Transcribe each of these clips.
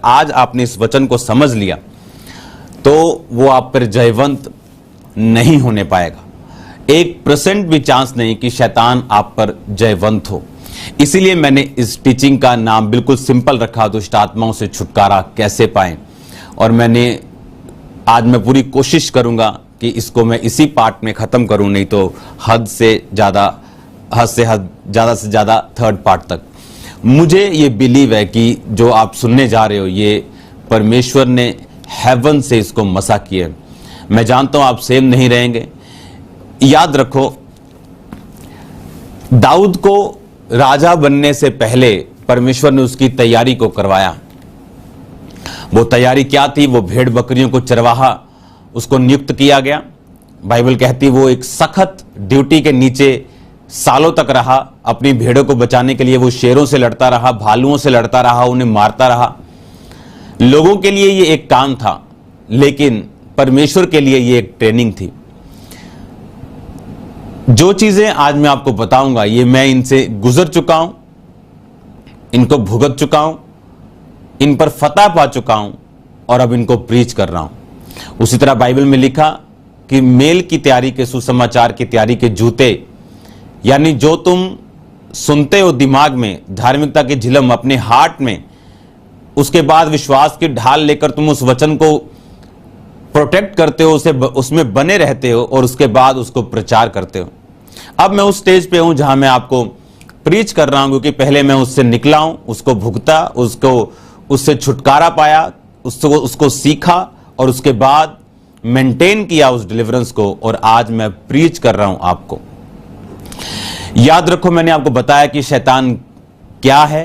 आज आपने इस वचन को समझ लिया तो वो आप पर जयवंत नहीं होने पाएगा। 1% भी चांस नहीं कि शैतान आप पर जयवंत हो। इसीलिए मैंने इस टीचिंग का नाम बिल्कुल सिंपल रखा, दुष्ट आत्माओं से छुटकारा कैसे पाएं। और आज मैं पूरी कोशिश करूंगा कि इसको मैं इसी पार्ट में खत्म करूं, नहीं तो हद से ज्यादा थर्ड पार्ट तक। मुझे ये बिलीव है कि जो आप सुनने जा रहे हो ये परमेश्वर ने हेवन से इसको मसा किया है। मैं जानता हूं आप सेम नहीं रहेंगे। याद रखो, दाऊद को राजा बनने से पहले परमेश्वर ने उसकी तैयारी को करवाया। वो तैयारी क्या थी? वो भेड़ बकरियों को चरवाहा उसको नियुक्त किया गया। बाइबल कहती वो एक सख्त ड्यूटी के नीचे सालों तक रहा। अपनी भेड़ों को बचाने के लिए वो शेरों से लड़ता रहा, भालुओं से लड़ता रहा, उन्हें मारता रहा। लोगों के लिए ये एक काम था, लेकिन परमेश्वर के लिए ये एक ट्रेनिंग थी। जो चीजें आज मैं आपको बताऊंगा ये मैं इनसे गुजर चुका हूं, इनको भुगत चुका हूं, इन पर फतह पा चुका हूं और अब इनको प्रीच कर रहा हूं। उसी तरह बाइबल में लिखा कि मेल की तैयारी के, सुसमाचार की तैयारी के जूते, यानी जो तुम सुनते हो दिमाग में, धार्मिकता की झिलम अपने हार्ट में, उसके बाद विश्वास की ढाल लेकर तुम उस वचन को प्रोटेक्ट करते हो, उसे उसमें बने रहते हो और उसके बाद उसको प्रचार करते हो। अब मैं उस स्टेज पे हूं जहां मैं आपको प्रीच कर रहा हूं, क्योंकि पहले मैं उससे निकला हूं, उसको भुगता, उससे छुटकारा पाया, उसको सीखा और उसके बाद मेंटेन किया उस डिलीवरेंस को, और आज मैं प्रीच कर रहा हूं आपको। याद रखो, मैंने आपको बताया कि शैतान क्या है।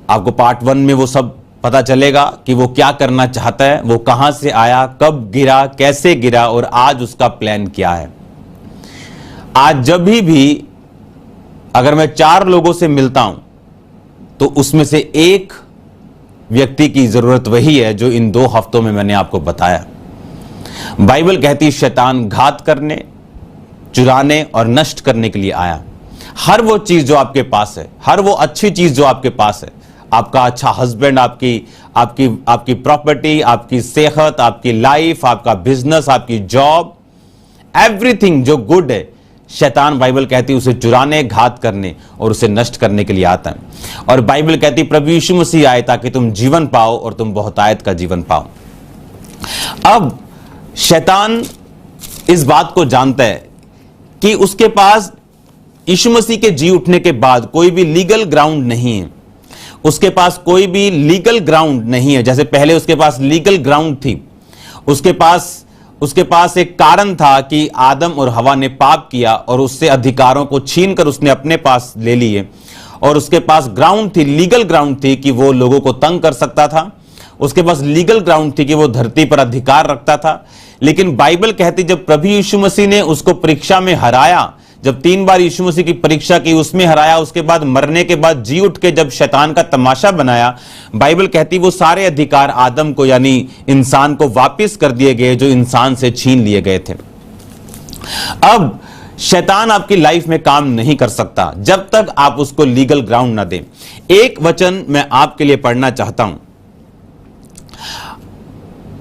आपको पार्ट 1 में वो सब पता चलेगा कि वो क्या करना चाहता है, वो कहां से आया, कब गिरा, कैसे गिरा और आज उसका प्लान क्या है। आज जब भी अगर मैं 4 लोगों से मिलता हूं तो उसमें से एक व्यक्ति की जरूरत वही है जो इन 2 हफ्तों में मैंने आपको बताया। बाइबल कहती है शैतान घात करने, चुराने और नष्ट करने के लिए आया। हर वो चीज जो आपके पास है, हर वो अच्छी चीज जो आपके पास है, आपका अच्छा हस्बैंड, आपकी प्रॉपर्टी, आपकी सेहत, आपकी लाइफ, आपका बिजनेस, आपकी जॉब, एवरीथिंग जो गुड है, शैतान बाइबल कहती है उसे चुराने, घात करने और उसे नष्ट करने के लिए आता है। और बाइबल कहती है प्रभु यीशु मसीह आए ताकि तुम जीवन पाओ और तुम बहुतायत का जीवन पाओ। अब शैतान इस बात को जानता है कि उसके पास यीशु मसीह के जी उठने के बाद कोई भी लीगल ग्राउंड नहीं है। उसके पास कोई भी लीगल ग्राउंड नहीं है। जैसे पहले उसके पास लीगल ग्राउंड थी, उसके पास एक कारण था कि आदम और हवा ने पाप किया और उससे अधिकारों को छीनकर उसने अपने पास ले लिए, और उसके पास ग्राउंड थी, लीगल ग्राउंड थी कि वो लोगों को तंग कर सकता था। उसके पास लीगल ग्राउंड थी कि वो धरती पर अधिकार रखता था। लेकिन बाइबल कहती जब प्रभु यीशु मसीह ने उसको परीक्षा में हराया, जब 3 बार यीशु मसीह की परीक्षा की, उसमें हराया, उसके बाद मरने के बाद जी उठ के जब शैतान का तमाशा बनाया, बाइबल कहती वो सारे अधिकार आदम को यानी इंसान को वापस कर दिए गए जो इंसान से छीन लिए गए थे। अब शैतान आपकी लाइफ में काम नहीं कर सकता जब तक आप उसको लीगल ग्राउंड ना दें। एक वचन मैं आपके लिए पढ़ना चाहता हूं।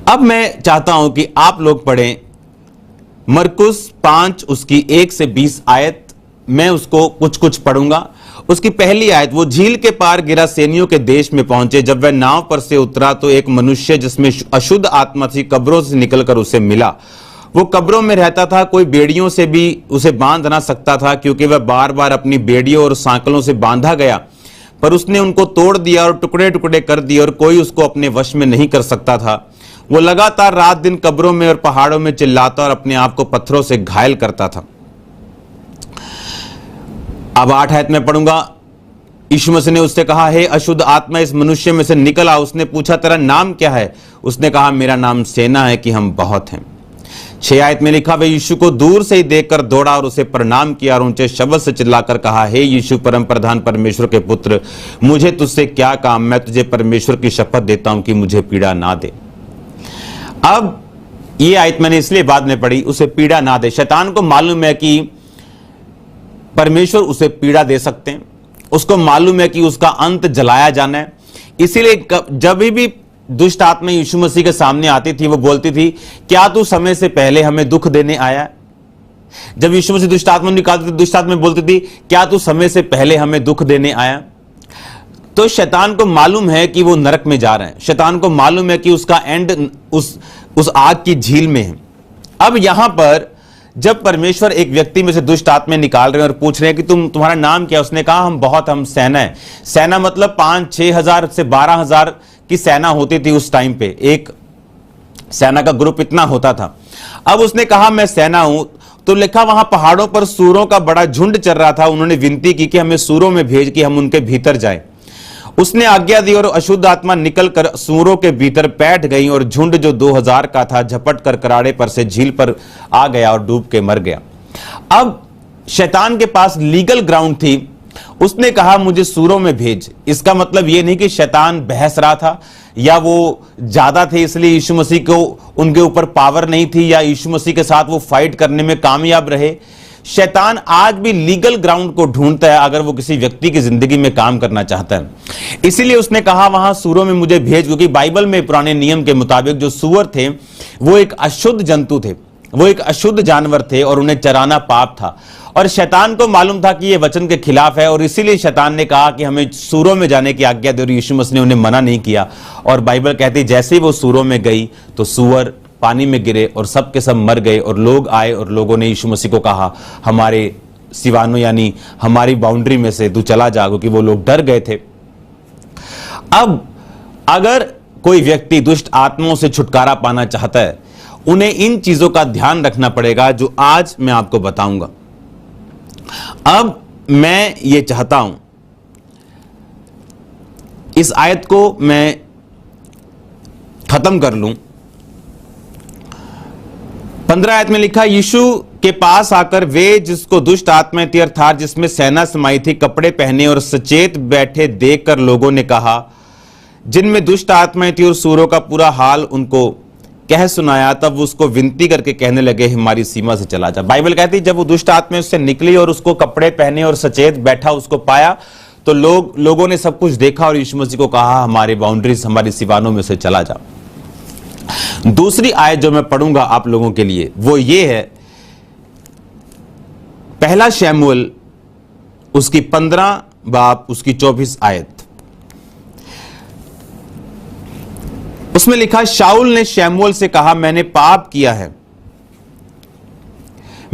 अब मैं चाहता हूं कि आप लोग पढ़ें मरकुस 5 उसकी 1 से 20 आयत। मैं उसको कुछ पढ़ूंगा। उसकी पहली आयत, वो झील के पार गिरासेनियों के देश में पहुंचे। जब वह नाव पर से उतरा तो एक मनुष्य जिसमें अशुद्ध आत्मा थी कब्रों से निकलकर उसे मिला। वो कब्रों में रहता था, कोई बेड़ियों से भी उसे बांध ना सकता था क्योंकि वह बार बार अपनी बेड़ियों और सांकलों से बांधा गया, पर उसने उनको तोड़ दिया और टुकड़े टुकड़े कर दिए और कोई उसको अपने वश में नहीं कर सकता था। वो लगातार रात दिन कब्रों में और पहाड़ों में चिल्लाता और अपने आप को पत्थरों से घायल करता था। अब 8 आयत में पढ़ूंगा। यीशु मसीह ने उससे कहा, हे अशुद्ध आत्मा इस मनुष्य में से निकल आ। उसने पूछा, तेरा नाम क्या है? उसने कहा, मेरा नाम सेना है कि हम बहुत हैं। 6 आयत में लिखा, वे यीशु को दूर से ही देखकर दौड़ा और उसे प्रणाम किया और ऊंचे शब्द से चिल्लाकर कहा, हे यीशु परम प्रधान परमेश्वर के पुत्र, मुझे तुझसे क्या काम? मैं तुझे परमेश्वर की शपथ देता हूं कि मुझे पीड़ा ना दे। अब ये आयत मैंने इसलिए बाद में पढ़ी, उसे पीड़ा ना दे। शैतान को मालूम है कि परमेश्वर उसे पीड़ा दे सकते हैं। उसको मालूम है कि उसका अंत जलाया जाना है, इसीलिए जब भी दुष्ट आत्मा यीशु मसीह के सामने आती थी, वो बोलती थी, क्या तू समय से पहले हमें दुख देने आया? जब यीशु मसीह दुष्ट आत्मा निकालते थे, दुष्ट आत्मा बोलती थी, क्या तू समय से पहले हमें दुख देने आया? तो शैतान को मालूम है कि वो नरक में जा रहे हैं, शैतान को मालूम है कि उसका एंड उस आग की झील में है। अब यहां पर जब परमेश्वर एक व्यक्ति में से दुष्ट आत्मा निकाल रहे हैं और पूछ रहे हैं कि तुम्हारा नाम क्या? उसने कहा हम सेना है। सेना मतलब 5-6 हजार से 12 हजार की सेना होती थी उस टाइम पे, एक सेना का ग्रुप इतना होता था। अब उसने कहा मैं सेना हूं, तो लिखा वहां पहाड़ों पर सूरों का बड़ा झुंड चल रहा था। उन्होंने विनती की कि हमें सूरों में भेज कि हम उनके भीतर जाएं। उसने आज्ञा दी और अशुद्ध आत्मा निकलकर सूरों के भीतर बैठ गई और झुंड जो 2000 का था झपट कर कराड़े पर से झील पर आ गया और डूब के मर गया। अब शैतान के पास लीगल ग्राउंड थी, उसने कहा मुझे सूरों में भेज। इसका मतलब यह नहीं कि शैतान बहस रहा था या वो ज्यादा थे इसलिए यीशु मसीह को उनके ऊपर पावर नहीं थी या यीशु मसीह के साथ वो फाइट करने में कामयाब रहे। शैतान आज भी लीगल ग्राउंड को ढूंढता है अगर वो किसी व्यक्ति की जिंदगी में काम करना चाहता है। इसीलिए उसने कहा वहां सूरों में मुझे भेज, क्योंकि बाइबल में पुराने नियम के मुताबिक जो सूअर थे वो एक अशुद्ध जंतु थे, वो एक अशुद्ध जानवर थे और उन्हें चराना पाप था। और शैतान को मालूम था कि यह वचन के खिलाफ है और इसीलिए शैतान ने कहा कि हमें सूरों में जाने की आज्ञा दे, और यीशु मसीह ने उन्हें मना नहीं किया। और बाइबल कहती जैसे ही वो सूरों में गई तो सूअर पानी में गिरे और सब के सब मर गए। और लोग आए और लोगों ने यीशु मसीह को कहा हमारे सिवानो यानी हमारी बाउंड्री में से तू चला जा, क्योंकि वो लोग डर गए थे। अब अगर कोई व्यक्ति दुष्ट आत्माओं से छुटकारा पाना चाहता है, उन्हें इन चीजों का ध्यान रखना पड़ेगा जो आज मैं आपको बताऊंगा। अब मैं ये चाहता हूं इस आयत को मैं खत्म कर लूं। 15 आयत में लिखा, यीशु के पास आकर वे जिसको दुष्ट आत्माएं थी अर्थात जिसमें सेना समाई थी कपड़े पहने और सचेत बैठे देखकर लोगों ने कहा जिनमें दुष्ट आत्माएं थी और सूरों का पूरा हाल उनको कह सुनाया। तब वो उसको विनती करके कहने लगे हमारी सीमा से चला जा। बाइबल कहती जब वो दुष्ट आत्मा उससे निकली और उसको कपड़े पहने और सचेत बैठा उसको पाया तो लोगों ने सब कुछ देखा और यीशु मसीह को कहा हमारे बाउंड्रीज हमारी सीवानों में से चला जा। दूसरी आयत जो मैं पढ़ूंगा आप लोगों के लिए वो ये है, पहला शमूएल उसकी 15 बाब उसकी 24 आयत। उसमें लिखा, शाऊल ने शमूएल से कहा मैंने पाप किया है,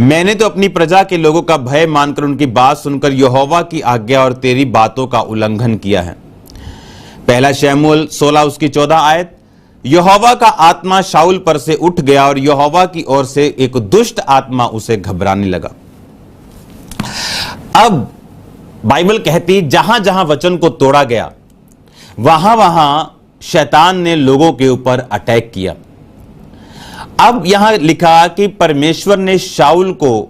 मैंने तो अपनी प्रजा के लोगों का भय मानकर उनकी बात सुनकर यहोवा की आज्ञा और तेरी बातों का उल्लंघन किया है। पहला शमूएल 16 उसकी 14 आयत। यहोवा का आत्मा शाऊल पर से उठ गया और यहोवा की ओर से एक दुष्ट आत्मा उसे घबराने लगा। अब बाइबल कहती जहां जहां वचन को तोड़ा गया वहां वहां शैतान ने लोगों के ऊपर अटैक किया। अब यहां लिखा कि परमेश्वर ने शाऊल को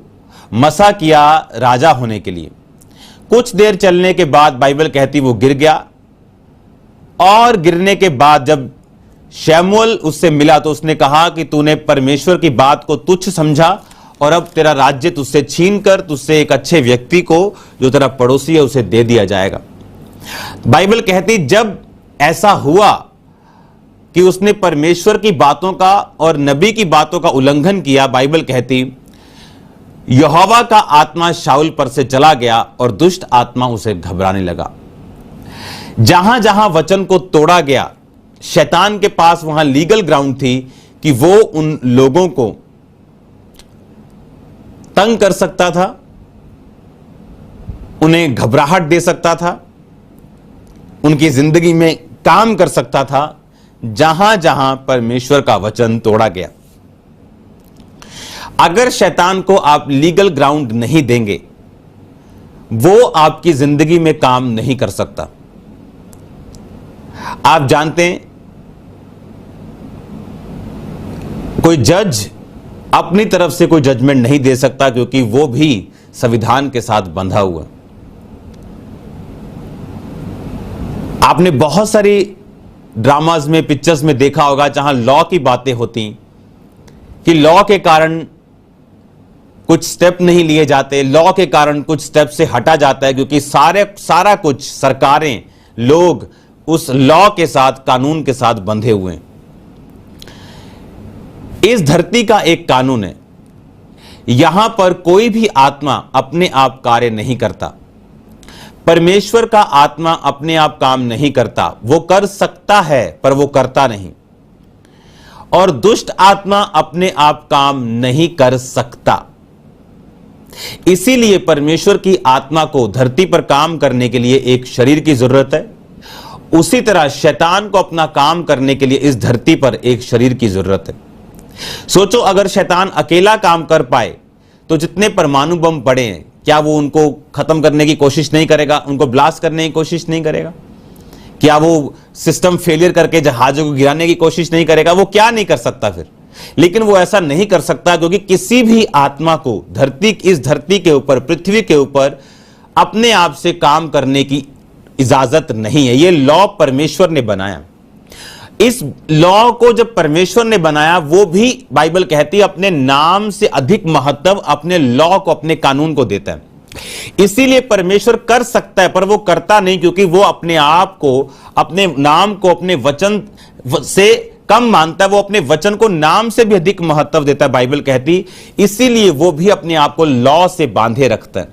मसा किया राजा होने के लिए। कुछ देर चलने के बाद बाइबल कहती वो गिर गया और गिरने के बाद जब शमूएल उससे मिला तो उसने कहा कि तूने परमेश्वर की बात को तुच्छ समझा और अब तेरा राज्य तुझसे छीन कर तुझसे एक अच्छे व्यक्ति को जो तेरा पड़ोसी है उसे दे दिया जाएगा। बाइबल कहती जब ऐसा हुआ कि उसने परमेश्वर की बातों का और नबी की बातों का उल्लंघन किया, बाइबल कहती यहोवा का आत्मा शाऊल पर से चला गया और दुष्ट आत्मा उसे घबराने लगा। जहां जहां वचन को तोड़ा गया शैतान के पास वहां लीगल ग्राउंड थी कि वो उन लोगों को तंग कर सकता था, उन्हें घबराहट दे सकता था, उनकी जिंदगी में काम कर सकता था जहां जहां परमेश्वर का वचन तोड़ा गया। अगर शैतान को आप लीगल ग्राउंड नहीं देंगे वो आपकी जिंदगी में काम नहीं कर सकता। आप जानते हैं कोई जज अपनी तरफ से कोई जजमेंट नहीं दे सकता क्योंकि वो भी संविधान के साथ बंधा हुआ। आपने बहुत सारी ड्रामाज में पिक्चर्स में देखा होगा जहां लॉ की बातें होती कि लॉ के कारण कुछ स्टेप नहीं लिए जाते, लॉ के कारण कुछ स्टेप से हटा जाता है क्योंकि सारा कुछ सरकारें लोग उस लॉ के साथ, कानून के साथ बंधे हुए हैं। इस धरती का एक कानून है, यहां पर कोई भी आत्मा अपने आप कार्य नहीं करता। परमेश्वर का आत्मा अपने आप काम नहीं करता, वो कर सकता है पर वो करता नहीं। और दुष्ट आत्मा अपने आप काम नहीं कर सकता। इसीलिए परमेश्वर की आत्मा को धरती पर काम करने के लिए एक शरीर की जरूरत है। उसी तरह शैतान को अपना काम करने के लिए इस धरती पर एक शरीर की जरूरत है। सोचो, अगर शैतान अकेला काम कर पाए तो जितने परमाणु बम पड़े हैं, क्या वो उनको खत्म करने की कोशिश नहीं करेगा? उनको ब्लास्ट करने की कोशिश नहीं करेगा? क्या वो सिस्टम फेलियर करके जहाजों को गिराने की कोशिश नहीं करेगा? वो क्या नहीं कर सकता फिर? लेकिन वो ऐसा नहीं कर सकता, क्योंकि किसी भी आत्मा को इस धरती के ऊपर, पृथ्वी के ऊपर अपने आप से काम करने की इजाजत नहीं है। ये लॉ परमेश्वर ने बनाया। इस लॉ को जब परमेश्वर ने बनाया, वो भी बाइबल कहती है अपने नाम से अधिक महत्व अपने लॉ को, अपने कानून को देता है। इसीलिए परमेश्वर कर सकता है पर वो करता नहीं, क्योंकि वो अपने आप को, अपने नाम को अपने वचन से कम मानता है। वो अपने वचन को नाम से भी अधिक महत्व देता है, बाइबल कहती। इसीलिए वो भी अपने आप को लॉ से बांधे रखता है,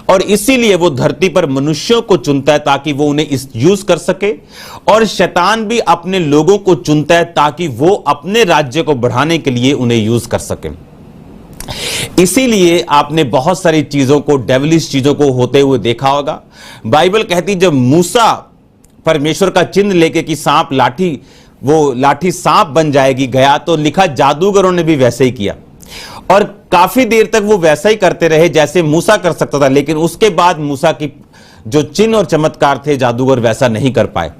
और इसीलिए वो धरती पर मनुष्यों को चुनता है ताकि वो उन्हें यूज कर सके। और शैतान भी अपने लोगों को चुनता है ताकि वो अपने राज्य को बढ़ाने के लिए उन्हें यूज कर सके। इसीलिए आपने बहुत सारी चीजों को, डेविलिश चीजों को होते हुए देखा होगा। बाइबल कहती जब मूसा परमेश्वर का चिन्ह लेके कि सांप लाठी, वो लाठी सांप बन जाएगी, गया, तो लिखा जादूगरों ने भी वैसे ही किया। और काफी देर तक वो वैसा ही करते रहे जैसे मूसा कर सकता था, लेकिन उसके बाद मूसा की जो चिन्ह और चमत्कार थे, जादूगर वैसा नहीं कर पाए।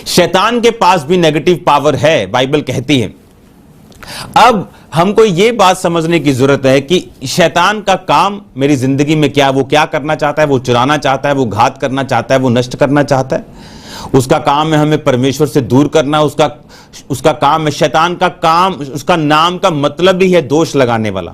शैतान के पास भी नेगेटिव पावर है, बाइबल कहती है। अब हमको ये बात समझने की जरूरत है कि शैतान का काम मेरी जिंदगी में क्या, वो क्या करना चाहता है? वो चुराना चाहता है, वो घात करना चाहता है, वो नष्ट करना चाहता है। उसका काम है हमें परमेश्वर से दूर करना। उसका काम है, शैतान का काम, उसका नाम का मतलब ही है दोष लगाने वाला।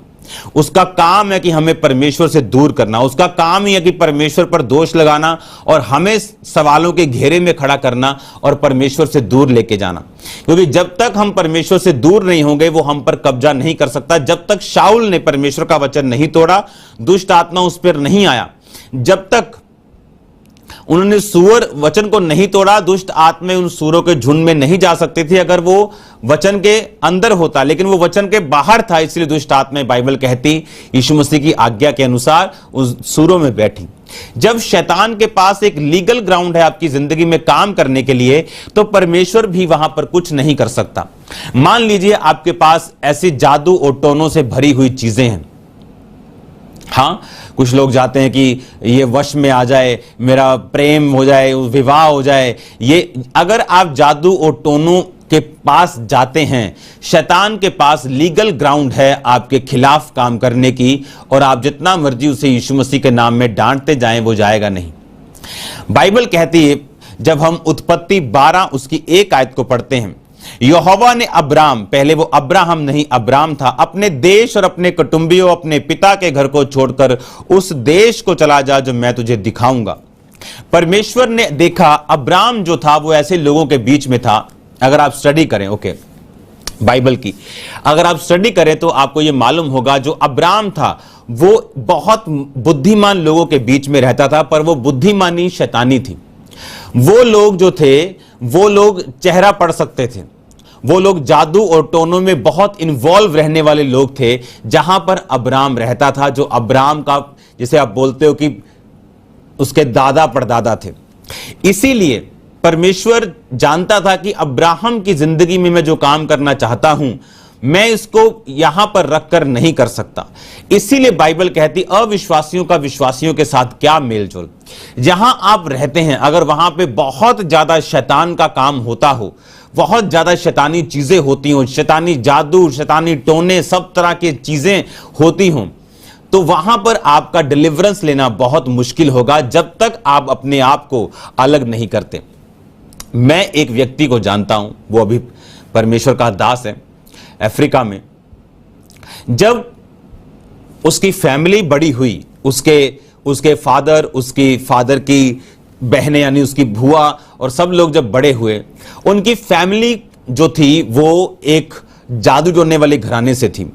उसका काम है कि हमें परमेश्वर से दूर करना। उसका काम ही है कि परमेश्वर पर दोष लगाना और हमें सवालों के घेरे में खड़ा करना और परमेश्वर से दूर लेके जाना। क्योंकि जब तक हम परमेश्वर से दूर नहीं होंगे, वो हम पर कब्जा नहीं कर सकता। जब तक शाऊल ने परमेश्वर का वचन नहीं तोड़ा, दुष्ट आत्मा उस पर नहीं आया, जब तक उन्होंने सूअर वचन को नहीं तोड़ा, दुष्ट आत्मा उन सूरों के झुंड में नहीं जा सकती थी अगर वो वचन के अंदर होता, लेकिन वो वचन के बाहर था। इसलिए दुष्ट आत्मा, बाइबल कहती, यीशु मसीह की आज्ञा के अनुसार उस सूरों में बैठी। जब शैतान के पास एक लीगल ग्राउंड है आपकी जिंदगी में काम करने के लिए, तो परमेश्वर भी वहां पर कुछ नहीं कर सकता। मान लीजिए आपके पास ऐसी जादू और टोनों से भरी हुई चीजें हैं। हाँ, कुछ लोग जाते हैं कि ये वश में आ जाए, मेरा प्रेम हो जाए, विवाह हो जाए। ये अगर आप जादू और टोनों के पास जाते हैं, शैतान के पास लीगल ग्राउंड है आपके खिलाफ काम करने की, और आप जितना मर्जी उसे यीशु मसीह के नाम में डांटते जाएं, वो जाएगा नहीं। बाइबल कहती है, जब हम उत्पत्ति 12 उसकी 1 आयत को पढ़ते हैं, यहोवा ने अब्राम, पहले वो अब्राहम नहीं अब्राम था, अपने देश और अपने कुटुंबियों, अपने पिता के घर को छोड़कर उस देश को चला जा जो मैं तुझे दिखाऊंगा। परमेश्वर ने देखा अब्राम जो था वो ऐसे लोगों के बीच में था। अगर आप स्टडी करें बाइबल की, अगर आप स्टडी करें तो आपको यह मालूम होगा जो अब्राम था वो बहुत बुद्धिमान लोगों के बीच में रहता था, पर वो बुद्धिमानी शैतानी थी। वो लोग जो थे, वो लोग चेहरा पढ़ सकते थे, वो लोग जादू और टोनों में बहुत इन्वॉल्व रहने वाले लोग थे। जहां पर अब्राम रहता था, जो अब्राम का, जिसे आप बोलते हो कि उसके दादा परदादा थे। इसीलिए परमेश्वर जानता था कि अब्राहम की जिंदगी में मैं जो काम करना चाहता हूं, मैं इसको यहां पर रखकर नहीं कर सकता। इसीलिए बाइबल कहती, अविश्वासियों का विश्वासियों के साथ क्या मेलजोल। जहां आप रहते हैं, अगर वहां पे बहुत ज्यादा शैतान का काम होता हो, बहुत ज्यादा शैतानी चीजें होती हो, शैतानी जादू, शैतानी टोने, सब तरह की चीजें होती हों, तो वहां पर आपका डिलीवरेंस लेना बहुत मुश्किल होगा, जब तक आप अपने आप को अलग नहीं करते। मैं एक व्यक्ति को जानता हूं, वो अभी परमेश्वर का दास है, अफ्रीका में। जब उसकी फैमिली बड़ी हुई, उसके फादर, उसकी फादर की बहनें यानी उसकी बुआ और सब लोग जब बड़े हुए, उनकी फैमिली जो थी वो एक जादू टोने वाले घराने से थी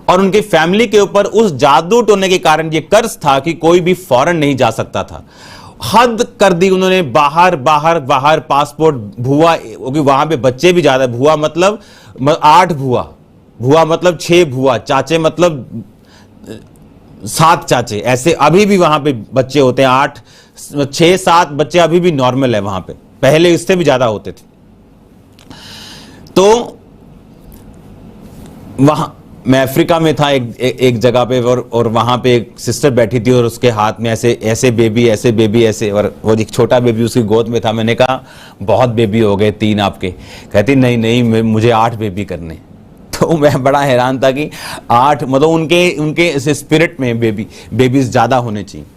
और उनकी फैमिली के ऊपर उस जादू टोने के कारण ये कर्ज था कि कोई भी फॉरेन नहीं जा सकता था। हद कर दी उन्होंने, बाहर बाहर बाहर पासपोर्ट, भुआ, क्योंकि वहां पे बच्चे भी ज्यादा, भुआ मतलब 8 भुआ, भुआ मतलब 6 भुआ, चाचे मतलब 7 चाचे, ऐसे अभी भी वहां पे बच्चे होते हैं। 8 6 7 बच्चे अभी भी नॉर्मल है वहां पे, पहले इससे भी ज्यादा होते थे। तो वहां मैं अफ्रीका में था एक जगह पे, और वहां पे एक सिस्टर बैठी थी और उसके हाथ में ऐसे बेबी ऐसे, और वो एक छोटा बेबी उसकी गोद में था। मैंने कहा बहुत बेबी हो गए 3 आपके। कहती नहीं मुझे 8 बेबी करने। तो मैं बड़ा हैरान था कि 8 मतलब उनके स्पिरिट में बेबीज ज्यादा होने चाहिए।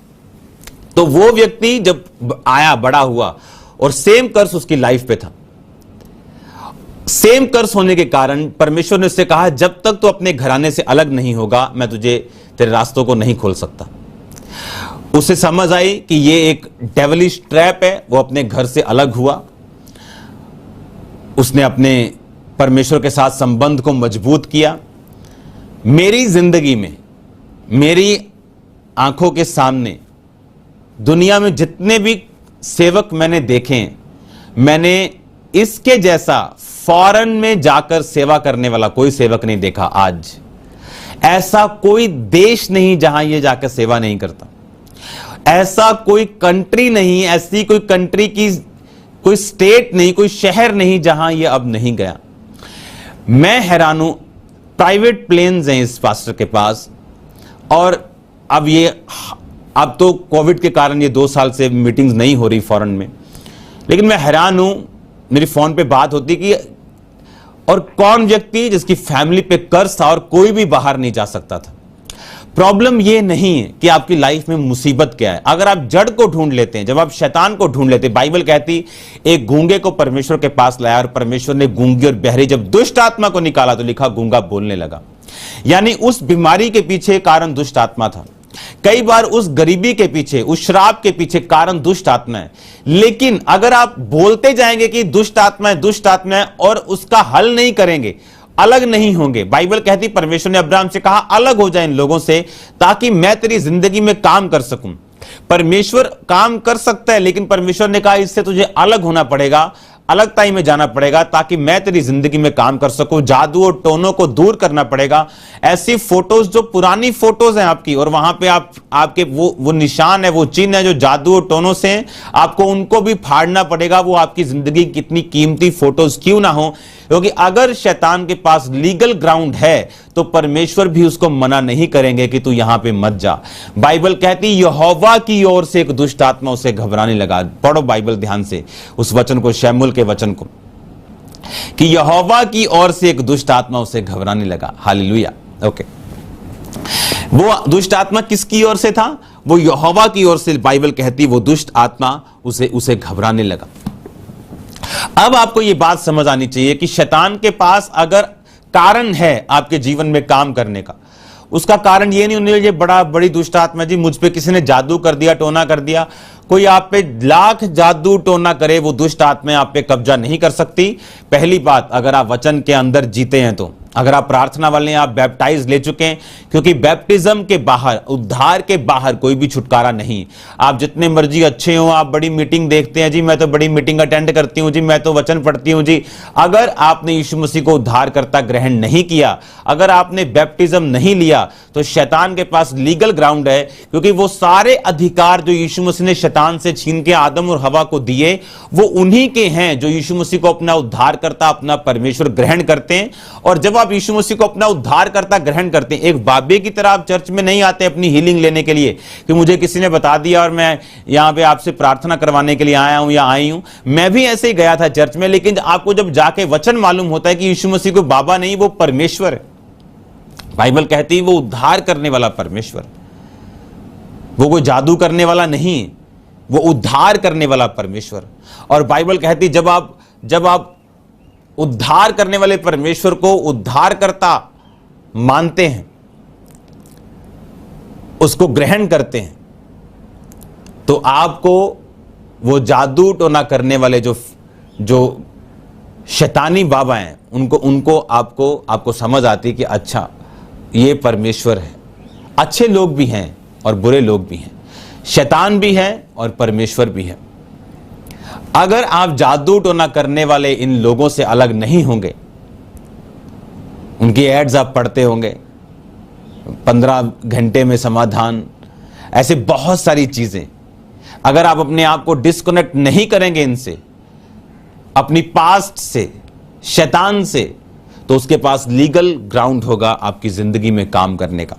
तो वो व्यक्ति जब आया, बड़ा हुआ, और सेम कर्ज उसकी लाइफ पे था। सेम कर्ज होने के कारण परमेश्वर ने उससे कहा जब तक तो अपने घराने से अलग नहीं होगा मैं तेरे रास्तों को नहीं खोल सकता। उसे समझ आई कि ये एक डेविलिश ट्रैप है। वो अपने घर से अलग हुआ। उसने अपने परमेश्वर के साथ संबंध को मजबूत किया। मेरी जिंदगी में, मेरी आंखों के सामने दुनिया में जितने भी सेवक मैंने देखे हैं, मैंने इसके जैसा फॉरेन में जाकर सेवा करने वाला कोई सेवक नहीं देखा। आज ऐसा कोई देश नहीं जहां ये जाकर सेवा नहीं करता। ऐसा कोई कंट्री नहीं, ऐसी कोई कंट्री की कोई स्टेट नहीं, कोई शहर नहीं जहां ये अब नहीं गया। मैं हैरान हूं। प्राइवेट प्लेन्स हैं इस पास्टर के पास, और अब तो कोविड के कारण ये 2 साल से मीटिंग्स नहीं हो रही फॉरेन में, लेकिन मैं हैरान हूं। मेरी फोन पे बात होती कि और कौन व्यक्ति जिसकी फैमिली पे कर्ज था और कोई भी बाहर नहीं जा सकता था। प्रॉब्लम ये नहीं है कि आपकी लाइफ में मुसीबत क्या है। अगर आप जड़ को ढूंढ लेते हैं, जब आप शैतान को ढूंढ लेते हैं, बाइबल कहती एक गूंगे को परमेश्वर के पास लाया और परमेश्वर ने गूंगी और बहरी जब दुष्ट आत्मा को निकाला तो लिखा गूंगा बोलने लगा। यानी उस बीमारी के पीछे कारण दुष्ट आत्मा था। कई बार उस गरीबी के पीछे, उस श्राप के पीछे कारण दुष्ट आत्मा है। लेकिन अगर आप बोलते जाएंगे कि दुष्ट आत्मा है और उसका हल नहीं करेंगे, अलग नहीं होंगे, बाइबल कहती परमेश्वर ने अब्राहम से कहा अलग हो जाए इन लोगों से ताकि मैं तेरी जिंदगी में काम कर सकूं। परमेश्वर काम कर सकता है, लेकिन परमेश्वर ने कहा इससे तुझे अलग होना पड़ेगा, अलगताई में जाना पड़ेगा ताकि मैं तेरी जिंदगी में काम कर सकूं। जादू और टोनों को दूर करना पड़ेगा। ऐसी फोटोज जो पुरानी फोटोज हैं आपकी, और वहां पे आपके वो निशान है, वो चिन्ह है जो जादू और टोनों से हैं, आपको उनको भी फाड़ना पड़ेगा। वो आपकी जिंदगी कितनी कीमती फोटोज क्यों ना हो, क्योंकि अगर शैतान के पास लीगल ग्राउंड है तो परमेश्वर भी उसको मना नहीं करेंगे कि तू यहां पे मत जा। बाइबल कहती यहोवा की ओर से एक दुष्ट आत्मा उसे घबराने लगा। पढ़ो बाइबल ध्यान से उस वचन को, शमूएल के वचन को, कि यहोवा की ओर से एक दुष्ट आत्मा उसे घबराने लगा। हालेलुया। ओके, वो दुष्ट आत्मा किसकी ओर से था? वो यहोवा की ओर से। बाइबल कहती वो दुष्ट आत्मा उसे घबराने लगा। अब आपको यह बात समझ आनी चाहिए कि शैतान के पास अगर कारण है आपके जीवन में काम करने का, उसका कारण ये नहीं उन्हें बड़ी दुष्ट आत्मा जी मुझ पे किसी ने जादू कर दिया, टोना कर दिया। कोई आप पे लाख जादू टोना करे, वो दुष्ट आत्मा आप पे कब्जा नहीं कर सकती। पहली बात, अगर आप वचन के अंदर जीते हैं तो, अगर आप प्रार्थना वाले हैं, आप बैप्टाइज ले चुके हैं, क्योंकि बैप्टिज्म के बाहर, उद्धार के बाहर कोई भी छुटकारा नहीं। आप जितने मर्जी अच्छे हो, आप बड़ी मीटिंग देखते हैं जी, मैं तो बड़ी मीटिंग अटेंड करती हूं जी, मैं तो वचन पढ़ती हूं जी, अगर आपने यीशु मसीह को उद्धारकर्ता ग्रहण नहीं किया, अगर आपने बैप्टिज्म नहीं लिया, तो शैतान के पास लीगल ग्राउंड है, क्योंकि वो सारे अधिकार जो यीशु मसीह ने शैतान से छीन के आदम और हवा को दिए, वो उन्हीं के हैं जो यीशु मसीह को अपना उद्धारकर्ता, अपना परमेश्वर ग्रहण करते हैं। और जब आप यीशु मसीह को अपना उद्धारकर्ता ग्रहण करते हैं, एक बाबे की तरह आप चर्च में नहीं आते अपनी हीलिंग लेने के लिए कि मुझे किसी ने बता दिया और मैं यहां पे आपसे प्रार्थना करवाने के लिए आया हूं या आई हूं। मैं भी ऐसे ही गया था चर्च में, लेकिन आपको जब जाके वचन मालूम होता है कि यीशु मसीह को बाबा नहीं, वो परमेश्वर है। बाइबल कहती है वो उद्धार करने वाला परमेश्वर, वो कोई जादू करने वाला नहीं, वो उद्धार करने वाला परमेश्वर। और बाइबल कहती जब आप उद्धार करने वाले परमेश्वर को उद्धारकर्ता मानते हैं, उसको ग्रहण करते हैं, तो आपको वो जादू टोना करने वाले जो शैतानी बाबा हैं, उनको आपको समझ आती कि अच्छा ये परमेश्वर है। अच्छे लोग भी हैं और बुरे लोग भी हैं, शैतान भी है और परमेश्वर भी है। अगर आप जादू टोना करने वाले इन लोगों से अलग नहीं होंगे, उनकी एड्स आप पढ़ते होंगे, 15 घंटे में समाधान, ऐसे बहुत सारी चीजें, अगर आप अपने आप को डिस्कनेक्ट नहीं करेंगे इनसे, अपनी पास्ट से, शैतान से, तो उसके पास लीगल ग्राउंड होगा आपकी जिंदगी में काम करने का।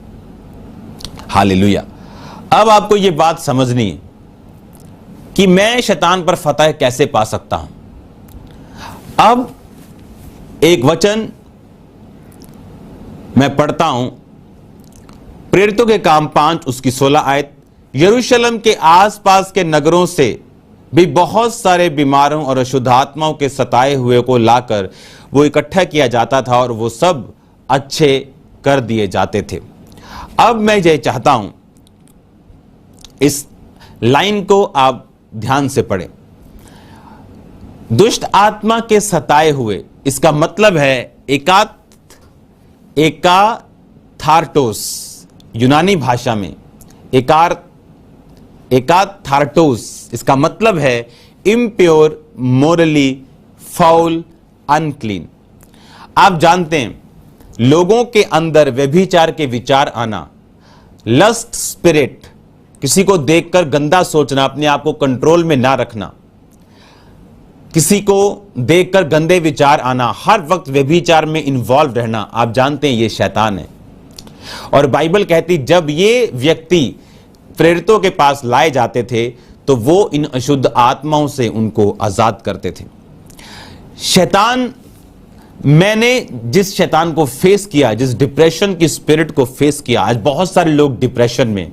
हालेलुया। अब आपको यह बात समझनी है कि मैं शैतान पर फतह कैसे पा सकता हूं। अब एक वचन मैं पढ़ता हूं, प्रेरितों के काम 5 उसकी 16 आयत। यरूशलेम के आसपास के नगरों से भी बहुत सारे बीमारों और अशुद्ध आत्माओं के सताए हुए को लाकर वो इकट्ठा किया जाता था और वो सब अच्छे कर दिए जाते थे। अब मैं ये चाहता हूं इस लाइन को आप ध्यान से पढ़ें। दुष्ट आत्मा के सताए हुए, इसका मतलब है एकाथार्टोस, यूनानी भाषा में एकाथार्टोस, इसका मतलब है इम्प्योर, मोरली, फाउल, अनक्लीन। आप जानते हैं लोगों के अंदर व्यभिचार के विचार आना, लस्ट स्पिरिट, किसी को देखकर गंदा सोचना, अपने आप को कंट्रोल में ना रखना, किसी को देखकर गंदे विचार आना, हर वक्त व्यभिचार में इन्वॉल्व रहना, आप जानते हैं ये शैतान है। और बाइबल कहती जब ये व्यक्ति प्रेरितों के पास लाए जाते थे तो वो इन अशुद्ध आत्माओं से उनको आजाद करते थे। शैतान, मैंने जिस शैतान को फेस किया, जिस डिप्रेशन की स्पिरिट को फेस किया, आज बहुत सारे लोग डिप्रेशन में,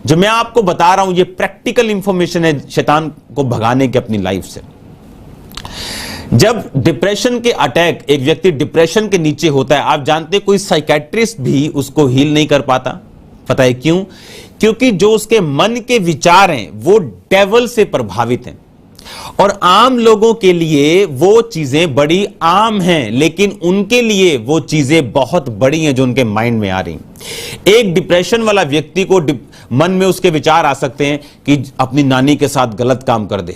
जो मैं आपको बता रहा हूं ये प्रैक्टिकल इंफॉर्मेशन है शैतान को भगाने की अपनी लाइफ से। जब डिप्रेशन के अटैक, एक व्यक्ति डिप्रेशन के नीचे होता है, आप जानते हैं कोई साइकेट्रिस्ट भी उसको हील नहीं कर पाता। पता है क्यों? क्योंकि जो उसके मन के विचार हैं वो डेविल से प्रभावित हैं और आम लोगों के लिए वो चीजें बड़ी आम हैं, लेकिन उनके लिए वो चीजें बहुत बड़ी हैं जो उनके माइंड में आ रही। एक डिप्रेशन वाला व्यक्ति को मन में उसके विचार आ सकते हैं कि अपनी नानी के साथ गलत काम कर दे,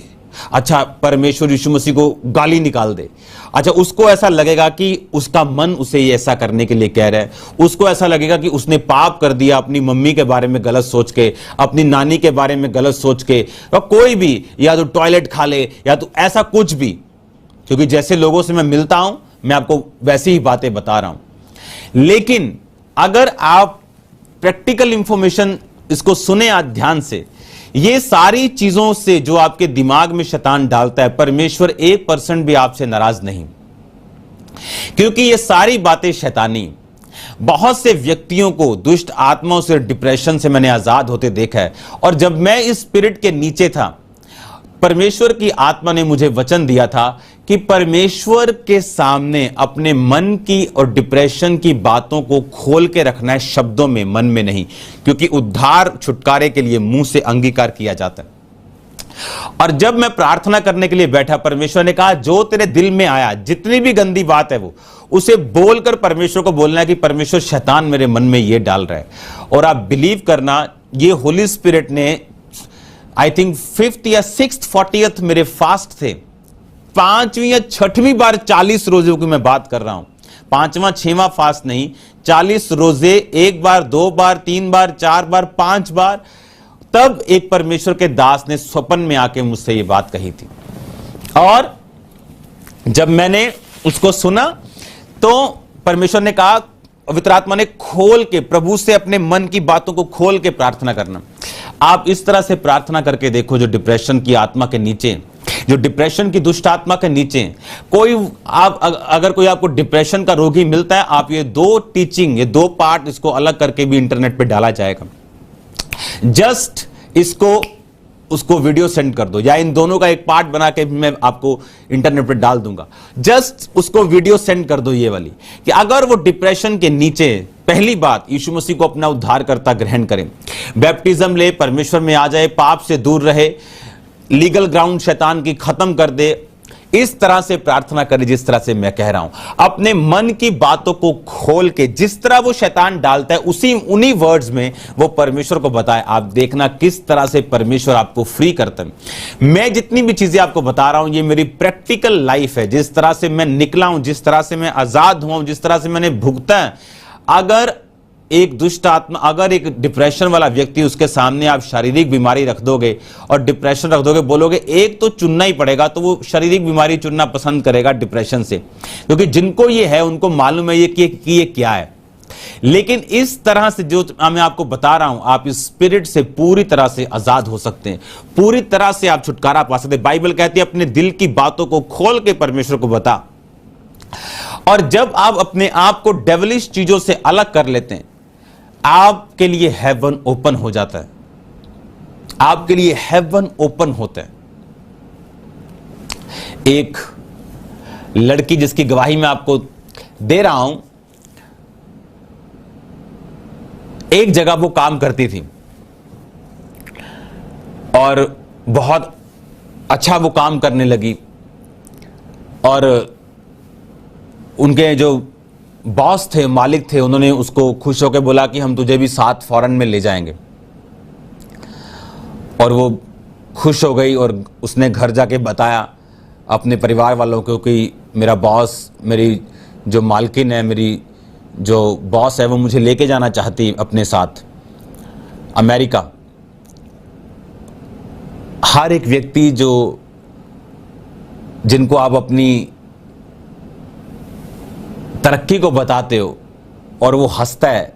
अच्छा परमेश्वर यीशु मसीह को गाली निकाल दे, अच्छा उसको ऐसा लगेगा कि उसका मन उसे ऐसा करने के लिए कह रहा है, उसको ऐसा लगेगा कि उसने पाप कर दिया अपनी मम्मी के बारे में गलत सोच के, अपनी नानी के बारे में गलत सोच के, और कोई भी, या तो टॉयलेट खा ले या तो ऐसा कुछ भी। क्योंकि जैसे लोगों से मैं मिलता हूं मैं आपको वैसी ही बातें बता रहा हूं। लेकिन अगर आप प्रैक्टिकल इंफॉर्मेशन इसको सुने आज ध्यान से, ये सारी चीजों से जो आपके दिमाग में शैतान डालता है, परमेश्वर 1% भी आपसे नाराज नहीं, क्योंकि ये सारी बातें शैतानी। बहुत से व्यक्तियों को दुष्ट आत्माओं से, डिप्रेशन से मैंने आजाद होते देखा है। और जब मैं इस स्पिरिट के नीचे था, परमेश्वर की आत्मा ने मुझे वचन दिया था कि परमेश्वर के सामने अपने मन की और डिप्रेशन की बातों को खोल के रखना है, शब्दों में, मन में नहीं, क्योंकि उद्धार छुटकारे के लिए मुंह से अंगीकार किया जाता है। और जब मैं प्रार्थना करने के लिए बैठा, परमेश्वर ने कहा जो तेरे दिल में आया, जितनी भी गंदी बात है वो उसे बोलकर परमेश्वर को बोलना है कि परमेश्वर शैतान मेरे मन में ये डाल रहा है। और आप बिलीव करना, ये होली स्पिरिट ने आई थिंक 5th या 6th 40th मेरे फास्ट थे, 5वीं या 6वीं बार 40 रोजे की मैं बात कर रहा हूं, 5वां 6वां फास्ट नहीं, 40 रोजे, 1 बार 2 बार 3 बार 4 बार 5 बार। तब एक परमेश्वर के दास ने स्वप्न में आके मुझसे ये बात कही थी, और जब मैंने उसको सुना तो परमेश्वर ने कहा, पवित्र आत्मा ने खोल के, प्रभु से अपने मन की बातों को खोल के प्रार्थना करना। आप इस तरह से प्रार्थना करके देखो, जो डिप्रेशन की आत्मा के नीचे, जो डिप्रेशन की दुष्ट आत्मा के नीचे कोई, आप अगर कोई आपको डिप्रेशन का रोगी मिलता है, आप ये 2 टीचिंग, ये 2 पार्ट इसको अलग करके भी इंटरनेट पे डाला जाएगा। जस्ट इसको, उसको वीडियो सेंड कर दो, या इन दोनों का एक पार्ट बना के मैं आपको इंटरनेट पे डाल दूंगा। जस्ट उसको वीडियो सेंड कर दो, ये वाली, कि अगर वो डिप्रेशन के नीचे, पहली बात यीशु मसीह को अपना उद्धारकर्ता ग्रहण करें, बैप्टिज्म ले, परमेश्वर में आ जाए, पाप से दूर रहे, लीगल ग्राउंड शैतान की खत्म कर दे। इस तरह से प्रार्थना करें जिस तरह से मैं कह रहा हूं, अपने मन की बातों को खोल के जिस तरह वो शैतान डालता है उन्हीं वर्ड्स में वो परमेश्वर को बताए। आप देखना किस तरह से परमेश्वर आपको फ्री करता है। मैं जितनी भी चीजें आपको बता रहा हूं ये मेरी प्रैक्टिकल लाइफ है, जिस तरह से मैं निकला हूं, जिस तरह से मैं आजाद हुआ हूं, जिस तरह से मैंने भुगता है। अगर एक दुष्ट आत्मा, अगर एक डिप्रेशन वाला व्यक्ति, उसके सामने आप शारीरिक बीमारी रख दोगे और डिप्रेशन रख दोगे, बोलोगे एक तो चुनना ही पड़ेगा, तो वो शारीरिक बीमारी चुनना पसंद करेगा डिप्रेशन से, क्योंकि जिनको ये है उनको मालूम है कि ये क्या है। लेकिन इस तरह से जो मैं आपको बता रहा हूं, आप इस स्पिरिट से पूरी तरह से आजाद हो सकते हैं, पूरी तरह से आप छुटकारा पा सकते हैं। बाइबल कहती है अपने दिल की बातों को खोल के परमेश्वर को बता। और जब आप अपने आप को डेविलिश चीजों से अलग कर लेते हैं, आपके लिए हेवन ओपन हो जाता है, आपके लिए हेवन ओपन होता है। एक लड़की जिसकी गवाही मैं आपको दे रहा हूं, एक जगह वो काम करती थी और बहुत अच्छा वो काम करने लगी, और उनके जो बॉस थे, मालिक थे, उन्होंने उसको खुश होकर बोला कि हम तुझे भी साथ फॉरेन में ले जाएंगे। और वो खुश हो गई और उसने घर जाके बताया अपने परिवार वालों को कि मेरा बॉस, मेरी जो मालकिन है, मेरी जो बॉस है, वो मुझे लेके जाना चाहती अपने साथ अमेरिका। हर एक व्यक्ति जिनको आप अपनी तरक्की को बताते हो और वो हंसता है,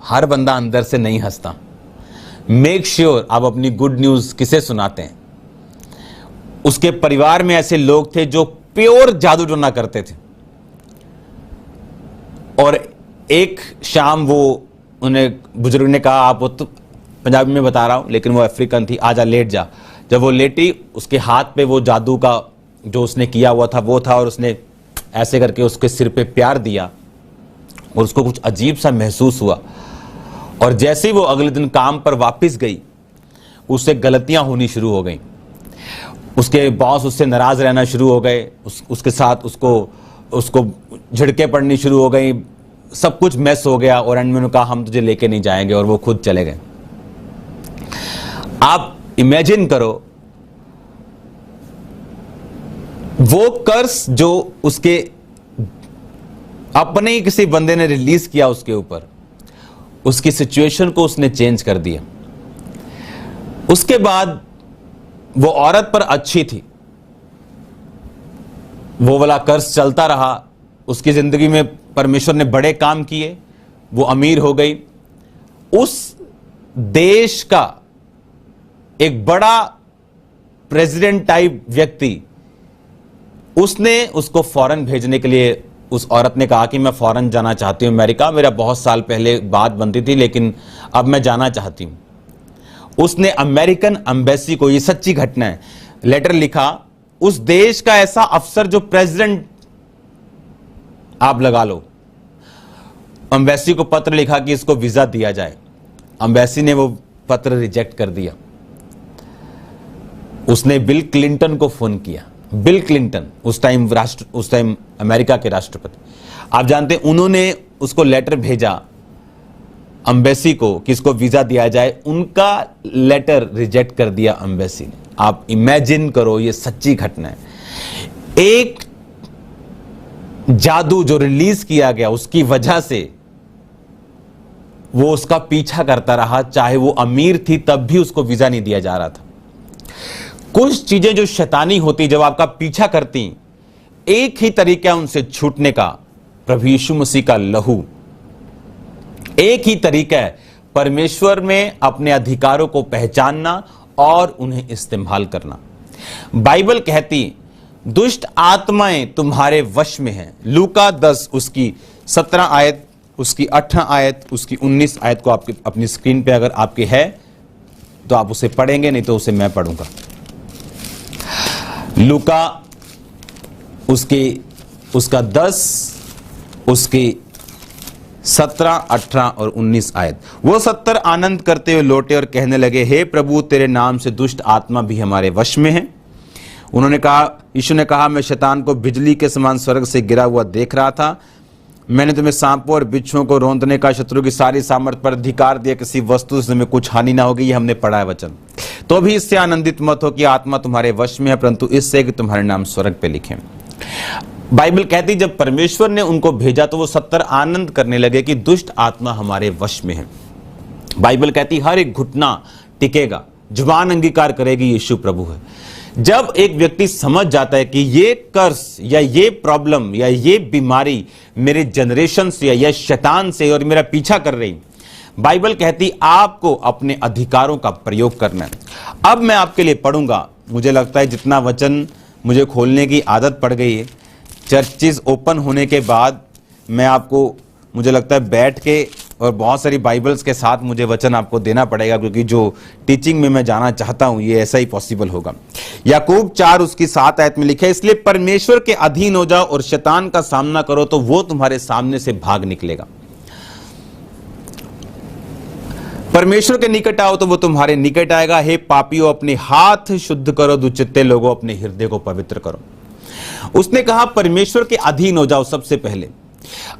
हर बंदा अंदर से नहीं हंसता। मेक श्योर आप अपनी गुड न्यूज किसे सुनाते हैं। उसके परिवार में ऐसे लोग थे जो प्योर जादू टोना करते थे, और एक शाम वो उन्हें बुजुर्ग ने कहा, आप तो पंजाबी में बता रहा हूं लेकिन वो अफ्रीकन थी, आजा लेट जा। जब वो लेटी, उसके हाथ पे वो जादू का जो उसने किया हुआ था वो था, और उसने ऐसे करके उसके सिर पे प्यार दिया और उसको कुछ अजीब सा महसूस हुआ। और जैसे ही वो अगले दिन काम पर वापस गई, उससे गलतियां होनी शुरू हो गई। उसके बॉस उससे नाराज रहना शुरू हो गए, उसके साथ उसको झिड़के पड़नी शुरू हो गई, सब कुछ मैस हो गया। और एंड में उन्होंने कहा हम तुझे लेके नहीं जाएंगे, और वो खुद चले गए। आप इमेजिन करो, वो कर्स जो उसके अपने ही किसी बंदे ने रिलीज किया उसके ऊपर, उसकी सिचुएशन को उसने चेंज कर दिया। उसके बाद वो औरत पर अच्छी थी, वो वाला कर्स चलता रहा, उसकी जिंदगी में परमेश्वर ने बड़े काम किए, वो अमीर हो गई। उस देश का एक बड़ा प्रेसिडेंट टाइप व्यक्ति, उसने उसको फॉरेन भेजने के लिए, उस औरत ने कहा कि मैं फॉरेन जाना चाहती हूं अमेरिका, मेरा बहुत साल पहले बात बनती थी लेकिन अब मैं जाना चाहती हूं। उसने अमेरिकन एम्बेसी को, ये सच्ची घटना है, लेटर लिखा। उस देश का ऐसा अफसर जो प्रेसिडेंट आप लगा लो, एम्बेसी को पत्र लिखा कि इसको वीजा दिया जाए। एम्बेसी ने वो पत्र रिजेक्ट कर दिया। उसने बिल क्लिंटन को फोन किया। बिल क्लिंटन उस टाइम अमेरिका के राष्ट्रपति, आप जानते हैं, उन्होंने उसको लेटर भेजा एम्बेसी को कि इसको वीजा दिया जाए। उनका लेटर रिजेक्ट कर दिया एम्बेसी ने। आप इमेजिन करो, ये सच्ची घटना है। एक जादू जो रिलीज किया गया, उसकी वजह से वो उसका पीछा करता रहा, चाहे वो अमीर थी तब भी उसको वीजा नहीं दिया जा रहा था। कुछ चीजें जो शैतानी होती, जब आपका पीछा करती, एक ही तरीका है उनसे छूटने का, प्रभु यीशु मसीह का लहू। एक ही तरीका है परमेश्वर में अपने अधिकारों को पहचानना और उन्हें इस्तेमाल करना। बाइबल कहती दुष्ट आत्माएं तुम्हारे वश में हैं। लूका 10 उसकी 17 आयत, उसकी 18 आयत, उसकी 19 आयत को आपकी अपनी स्क्रीन पे अगर आपके है तो आप उसे पढ़ेंगे, नहीं तो उसे मैं पढ़ूंगा। लूका उसका 10 उसकी 17, 18 और 19 आयत। वो 70 आनंद करते हुए लौटे और कहने लगे, हे प्रभु, तेरे नाम से दुष्ट आत्मा भी हमारे वश में है। उन्होंने कहा, यीशु ने कहा, मैं शैतान को बिजली के समान स्वर्ग से गिरा हुआ देख रहा था। मैंने तुम्हें सांपों और बिच्छुओं को रौंदने का, शत्रु की सारी सामर्थ पर अधिकार दिया, किसी वस्तु से तुम्हें कुछ हानि ना होगी। ये हमने पढ़ा है वचन। तो भी इससे आनंदित मत हो कि आत्मा तुम्हारे वश में है, परंतु इससे कि तुम्हारे नाम स्वर्ग पे लिखे। बाइबल कहती जब परमेश्वर ने उनको भेजा तो वो 70 आनंद करने लगे कि दुष्ट आत्मा हमारे वश में है। बाइबल कहती हर एक घुटना टिकेगा, जुबान अंगीकार करेगी यीशु प्रभु है। जब एक व्यक्ति समझ जाता है कि ये कर्स या ये प्रॉब्लम या ये बीमारी मेरे जनरेशन से या शैतान से और मेरा पीछा कर रही, बाइबल कहती आपको अपने अधिकारों का प्रयोग करना है। अब मैं आपके लिए पढ़ूंगा। मुझे लगता है जितना वचन मुझे खोलने की आदत पड़ गई है, चर्चेस ओपन होने के बाद मैं आपको, मुझे लगता है बैठ के और बहुत सारी बाइबल्स के साथ मुझे वचन आपको देना पड़ेगा, क्योंकि जो टीचिंग में मैं जाना चाहता हूं ये ऐसा ही पॉसिबल होगा। याकूब 4 उसकी 7 आयत में लिखा है, इसलिए परमेश्वर के अधीन हो जाओ और शैतान का सामना करो तो वो तुम्हारे सामने से भाग निकलेगा। परमेश्वर के निकट आओ तो वो तुम्हारे निकट आएगा। हे पापियों, अपने हाथ शुद्ध करो, दुचित्ते लोगों अपने हृदय को पवित्र करो। उसने कहा परमेश्वर के अधीन हो जाओ। सबसे पहले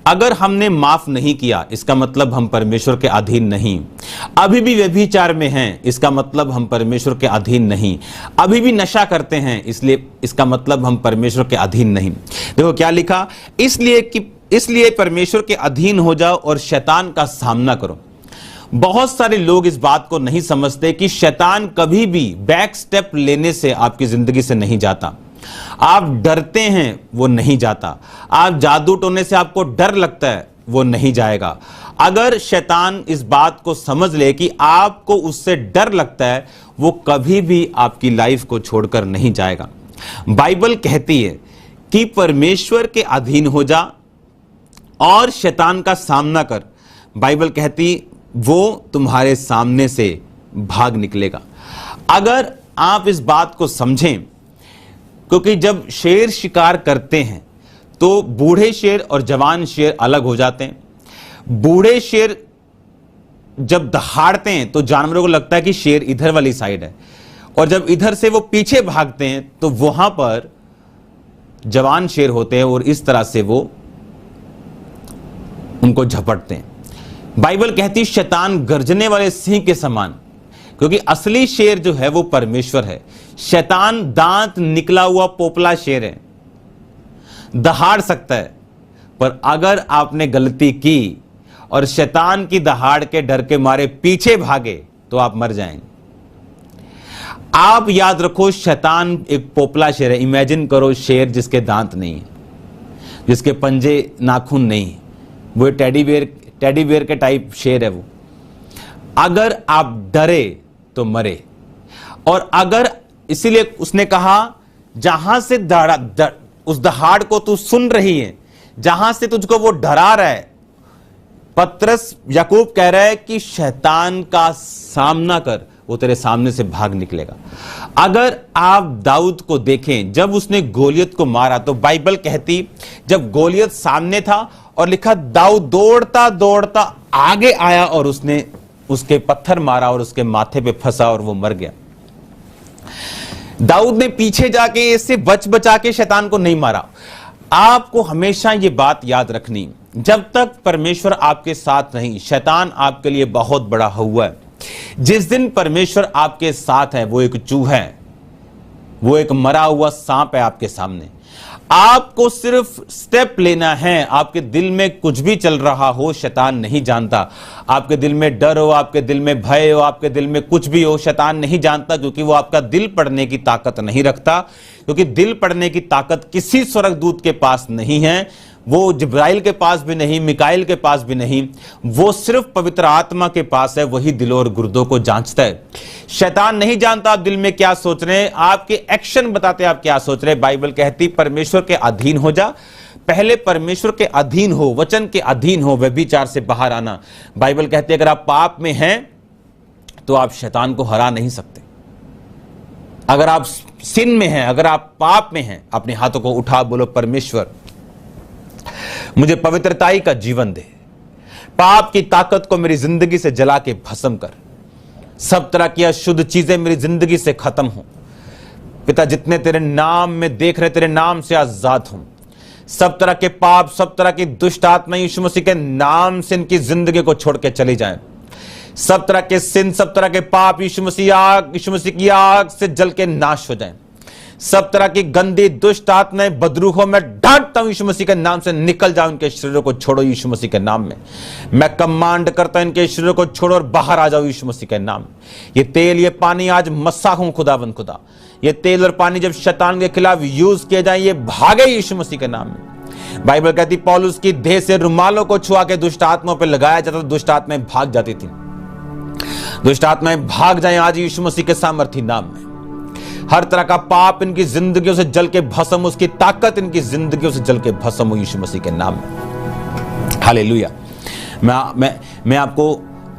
अगर हमने माफ नहीं किया इसका मतलब हम परमेश्वर के अधीन नहीं। अभी भी व्यभिचार में हैं इसका मतलब हम परमेश्वर के अधीन नहीं। अभी भी नशा करते हैं इसलिए इसका मतलब हम परमेश्वर के अधीन नहीं। देखो क्या लिखा, इसलिए परमेश्वर के अधीन हो जाओ और शैतान का सामना करो। बहुत सारे लोग इस बात को नहीं समझते कि शैतान कभी भी बैक स्टेप लेने से आपकी जिंदगी से नहीं जाता। आप डरते हैं वो नहीं जाता। आप जादू टोने से आपको डर लगता है वो नहीं जाएगा। अगर शैतान इस बात को समझ ले कि आपको उससे डर लगता है, वो कभी भी आपकी लाइफ को छोड़कर नहीं जाएगा। बाइबल कहती है कि परमेश्वर के अधीन हो जा और शैतान का सामना कर। बाइबल कहती वो तुम्हारे सामने से भाग निकलेगा। अगर आप इस बात को समझें, क्योंकि जब शेर शिकार करते हैं तो बूढ़े शेर और जवान शेर अलग हो जाते हैं। बूढ़े शेर जब दहाड़ते हैं तो जानवरों को लगता है कि शेर इधर वाली साइड है, और जब इधर से वो पीछे भागते हैं तो वहां पर जवान शेर होते हैं और इस तरह से वो उनको झपटते हैं। बाइबल कहती शैतान गर्जने वाले सिंह के समान, क्योंकि असली शेर जो है वो परमेश्वर है। शैतान दांत निकला हुआ पोपला शेर है, दहाड़ सकता है, पर अगर आपने गलती की और शैतान की दहाड़ के डर के मारे पीछे भागे तो आप मर जाएंगे। आप याद रखो, शैतान एक पोपला शेर है। इमेजिन करो शेर जिसके दांत नहीं है, जिसके पंजे नाखून नहीं, वो टेडी बियर के टाइप शेर है वो। अगर आप डरे तो मरे। और अगर, इसीलिए उसने कहा जहां से उस दहाड़ को तू सुन रही है, जहां से तुझको वो डरा रहा है, पतरस याकूब कह रहा है कि शैतान का सामना कर, वो तेरे सामने से भाग निकलेगा। अगर आप दाऊद को देखें, जब उसने गोलियत को मारा तो बाइबल कहती जब गोलियत सामने था और लिखा दाऊद दौड़ता दौड़ता आगे आया और उसने उसके पत्थर मारा और उसके माथे पे फंसा और वो मर गया। दाऊद ने पीछे जाके इससे बचा के शैतान को नहीं मारा। आपको हमेशा ये बात याद रखनी, जब तक परमेश्वर आपके साथ नहीं, शैतान आपके लिए बहुत बड़ा हुआ है। जिस दिन परमेश्वर आपके साथ है वो एक चूहा है, वो एक मरा हुआ सांप है आपके सामने। आपको सिर्फ स्टेप लेना है। आपके दिल में कुछ भी चल रहा हो शैतान नहीं जानता। आपके दिल में डर हो, आपके दिल में भय हो, आपके दिल में कुछ भी हो, शैतान नहीं जानता, क्योंकि वो आपका दिल पढ़ने की ताकत नहीं रखता। क्योंकि दिल पढ़ने की ताकत किसी स्वर्गदूत के पास नहीं है, वो जिब्राइल के पास भी नहीं, मिकाइल के पास भी नहीं, वो सिर्फ पवित्र आत्मा के पास है। वही दिलों और गुर्दों को जांचता है। शैतान नहीं जानता आप दिल में क्या सोच रहे हैं, आपके एक्शन बताते हैं आप क्या सोच रहे हैं। बाइबल कहती परमेश्वर के अधीन हो जा। पहले परमेश्वर के अधीन हो, वचन के अधीन हो, व्यभिचार से बाहर आना। बाइबल कहती है अगर आप पाप में हैं तो आप शैतान को हरा नहीं सकते। अगर आप सिन में हैं, अगर आप पाप में हैं, अपने हाथों को उठा बोलो परमेश्वर मुझे पवित्रताई का जीवन दे, पाप की ताकत को मेरी जिंदगी से जला के भस्म कर। सब तरह की अशुद्ध चीजें मेरी जिंदगी से खत्म हो पिता। जितने तेरे नाम में देख रहे, तेरे नाम से आजाद हूं। सब तरह के पाप, सब तरह की दुष्ट आत्मा यीशु मसीह के नाम से इनकी जिंदगी को छोड़ के चली जाए। सब तरह के सिन, सब तरह के पाप यीशु मसीह की आग से जल के नाश हो जाए। सब तरह की गंदी दुष्ट आत्माएं, बदरूहों में डांटता हूं यीशु मसीह के नाम से, निकल जाओ। इनके शरीरों को छोड़ो यीशु मसीह के नाम में। मैं कमांड करता हूं, इनके शरीरों को छोड़ो और बाहर आ जाओ यीशु मसीह के नाम में। ये तेल, ये पानी आज मसा हूं खुदावंद खुदा। ये तेल और पानी जब शैतान के खिलाफ यूज किए जाए, ये भागे यीशु मसीह के नाम में। बाइबल कहती पौलुस की देह से रुमालों को छुआ के दुष्ट आत्माओं पर लगाया जाता, दुष्ट आत्माएं भाग जाती थी। दुष्ट आत्माएं भाग जाएं आज यीशु मसीह के सामर्थी नाम में। हर तरह का पाप इनकी जिंदगियों से जल के भस्म, उसकी ताकत इनकी जिंदगियों से जल के भस्म हो यीशु मसीह के नाम में। हालेलुया। मैं आपको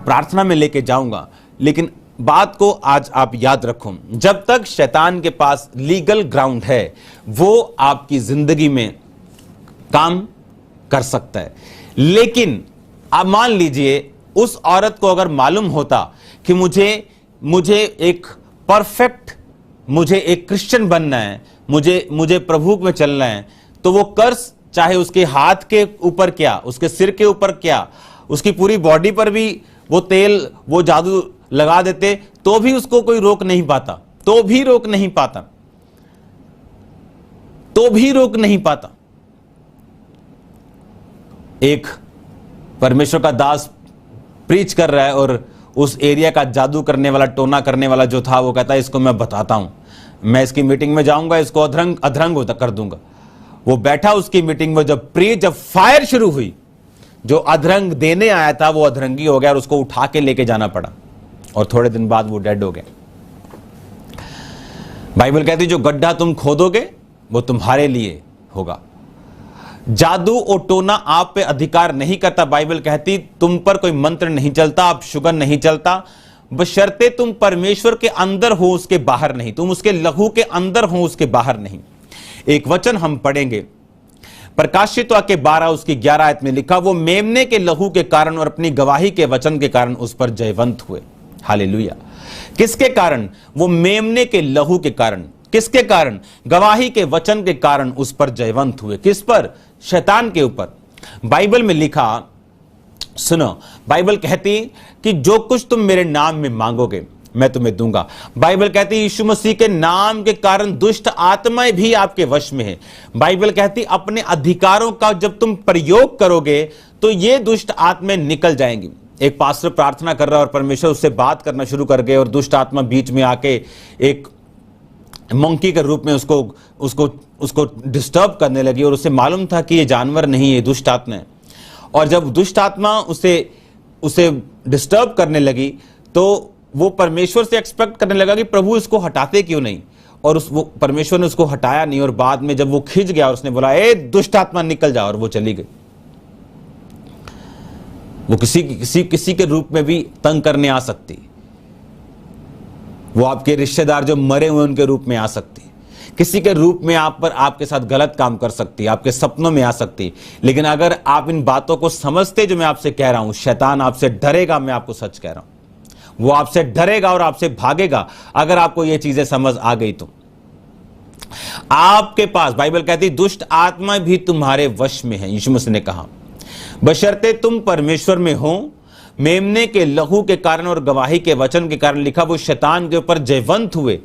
प्रार्थना में लेके जाऊंगा, लेकिन बात को आज आप याद रखो, जब तक शैतान के पास लीगल ग्राउंड है, वो आपकी जिंदगी में काम कर सकता है। लेकिन आप मान लीजिए उस औरत को अगर मालूम होता कि मुझे एक परफेक्ट, मुझे एक क्रिश्चियन बनना है, मुझे प्रभु में चलना है, तो वो कर्स चाहे उसके हाथ के ऊपर क्या, उसके सिर के ऊपर क्या, उसकी पूरी बॉडी पर भी वो तेल, वो जादू लगा देते, तो भी उसको कोई रोक नहीं पाता, तो भी रोक नहीं पाता। एक परमेश्वर का दास प्रीच कर रहा है और उस एरिया का जादू करने वाला, टोना करने वाला जो था, वो कहता है इसको मैं बताता हूं, मैं इसकी मीटिंग में जाऊंगा, इसको अधरंग होता कर दूंगा। वो बैठा उसकी मीटिंग में, जब फायर शुरू हुई, जो अधरंग देने आया था वो अधरंगी हो गया और उसको उठा के लेके जाना पड़ा, और थोड़े दिन बाद वो डेड हो गया। बाइबल कहती जो गड्ढा तुम खोदोगे वो तुम्हारे लिए होगा। जादू और टोना आप पे अधिकार नहीं करता। बाइबल कहती तुम पर कोई मंत्र नहीं चलता, आप शुगर नहीं चलता, बशर्ते तुम परमेश्वर के अंदर हो, उसके बाहर नहीं। तुम उसके लहू के अंदर हो, उसके बाहर नहीं। एक वचन हम पढ़ेंगे, प्रकाशित वाक्य 12 उसकी 11 आयत में लिखा, वो मेमने के लहू के कारण और अपनी गवाही के वचन के कारण उस पर जयवंत हुए। हालेलुया। किसके कारण? वो मेमने के लहू के कारण। किसके कारण? गवाही के वचन के कारण उस पर जयवंत हुए। किस पर? शैतान के ऊपर। बाइबल में लिखा, सुनो, बाइबल कहती कि जो कुछ तुम मेरे नाम में मांगोगे मैं तुम्हें दूंगा। बाइबल कहती यीशु मसीह के नाम के कारण दुष्ट आत्माएं भी आपके वश में है। बाइबल कहती अपने अधिकारों का जब तुम प्रयोग करोगे तो ये दुष्ट आत्माएं निकल जाएंगी। एक पास्टर प्रार्थना कर रहा और परमेश्वर उससे बात करना शुरू कर गए और दुष्ट आत्मा बीच में आके एक मंकी के रूप में उसको डिस्टर्ब करने लगी, और उसे मालूम था कि ये जानवर नहीं है, दुष्ट आत्मा है। और जब दुष्ट आत्मा उसे डिस्टर्ब करने लगी तो वो परमेश्वर से एक्सपेक्ट करने लगा कि प्रभु इसको हटाते क्यों नहीं, और वो परमेश्वर ने उसको हटाया नहीं। और बाद में जब वो खिंच गया और उसने बोला ए दुष्ट आत्मा निकल जा, और वो चली गई। वो किसी के रूप में भी तंग करने आ सकती, वो आपके रिश्तेदार जो मरे हुए उनके रूप में आ सकती, किसी के रूप में आप पर आपके साथ गलत काम कर सकती, आपके सपनों में आ सकती। लेकिन अगर आप इन बातों को समझते जो मैं आपसे कह रहा हूं, शैतान आपसे डरेगा। मैं आपको सच कह रहा हूं, वो आपसे डरेगा और आपसे भागेगा अगर आपको ये चीजें समझ आ गई तो। आपके पास बाइबल कहती दुष्ट आत्मा भी तुम्हारे वश में है, यीशु मसीह ने कहा, बशर्ते तुम परमेश्वर में हो। मेमने के लहू के कारण और गवाही के वचन के कारण लिखा वो शैतान के ऊपर जयवंत हुए।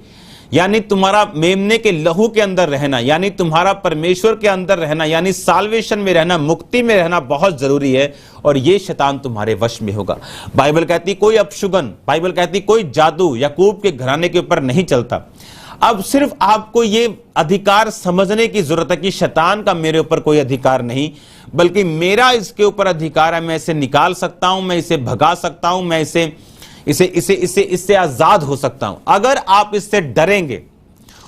यानी तुम्हारा मेमने के लहू के अंदर रहना, यानी तुम्हारा परमेश्वर के अंदर रहना, यानी साल्वेशन में रहना, मुक्ति में रहना बहुत जरूरी है, और ये शैतान तुम्हारे वश में होगा। बाइबल कहती कोई अपशुगन, बाइबल कहती कोई जादू याकूब के घराने के ऊपर नहीं चलता। अब सिर्फ आपको ये अधिकार समझने की जरूरत है कि शैतान का मेरे ऊपर कोई अधिकार नहीं, बल्कि मेरा इसके ऊपर अधिकार है। मैं इसे निकाल सकता हूं, मैं इसे भगा सकता हूं, मैं इससे आजाद हो सकता हूं अगर आप इससे डरेंगे।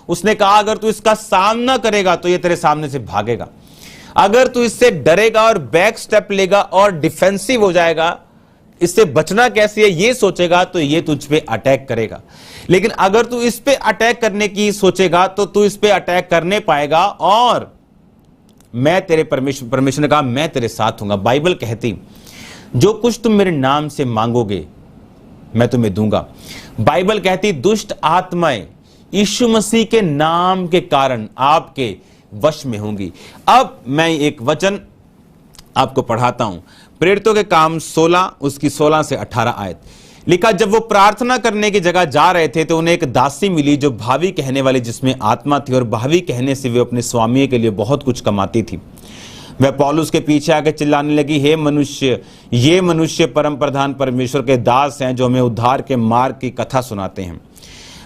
उसने कहा अगर तू इसका सामना करेगा तो ये तेरे सामने से भागेगा। अगर तू इससे डरेगा और बैक स्टेप लेगा और डिफेंसिव हो जाएगा, इससे बचना कैसे है ये सोचेगा, तो ये तुझ पे अटैक करेगा। लेकिन अगर तू इस पे अटैक करने की सोचेगा तो तू इस पे अटैक करने पाएगा, और मैं तेरे परमेश्वर ने कहा मैं तेरे साथ हूंगा। बाइबल कहती जो कुछ तुम मेरे नाम से मांगोगे मैं तुम्हें दूंगा। बाइबल कहती दुष्ट आत्माएं यीशु मसीह के नाम के कारण आपके वश में होंगी। अब मैं एक वचन आपको पढ़ाता हूं, प्रेरितों के काम 16 उसकी 16 से 18 आयत। लिखा, जब वो प्रार्थना करने की जगह जा रहे थे तो उन्हें एक दासी मिली जो भावी कहने वाली, जिसमें आत्मा थी, और भावी कहने से वे अपने स्वामी के लिए बहुत कुछ कमाती थी। वह पौलुस के पीछे आके चिल्लाने लगी, हे मनुष्य, ये मनुष्य परम प्रधान परमेश्वर के दास हैं जो हमें उद्धार के मार्ग की कथा सुनाते हैं।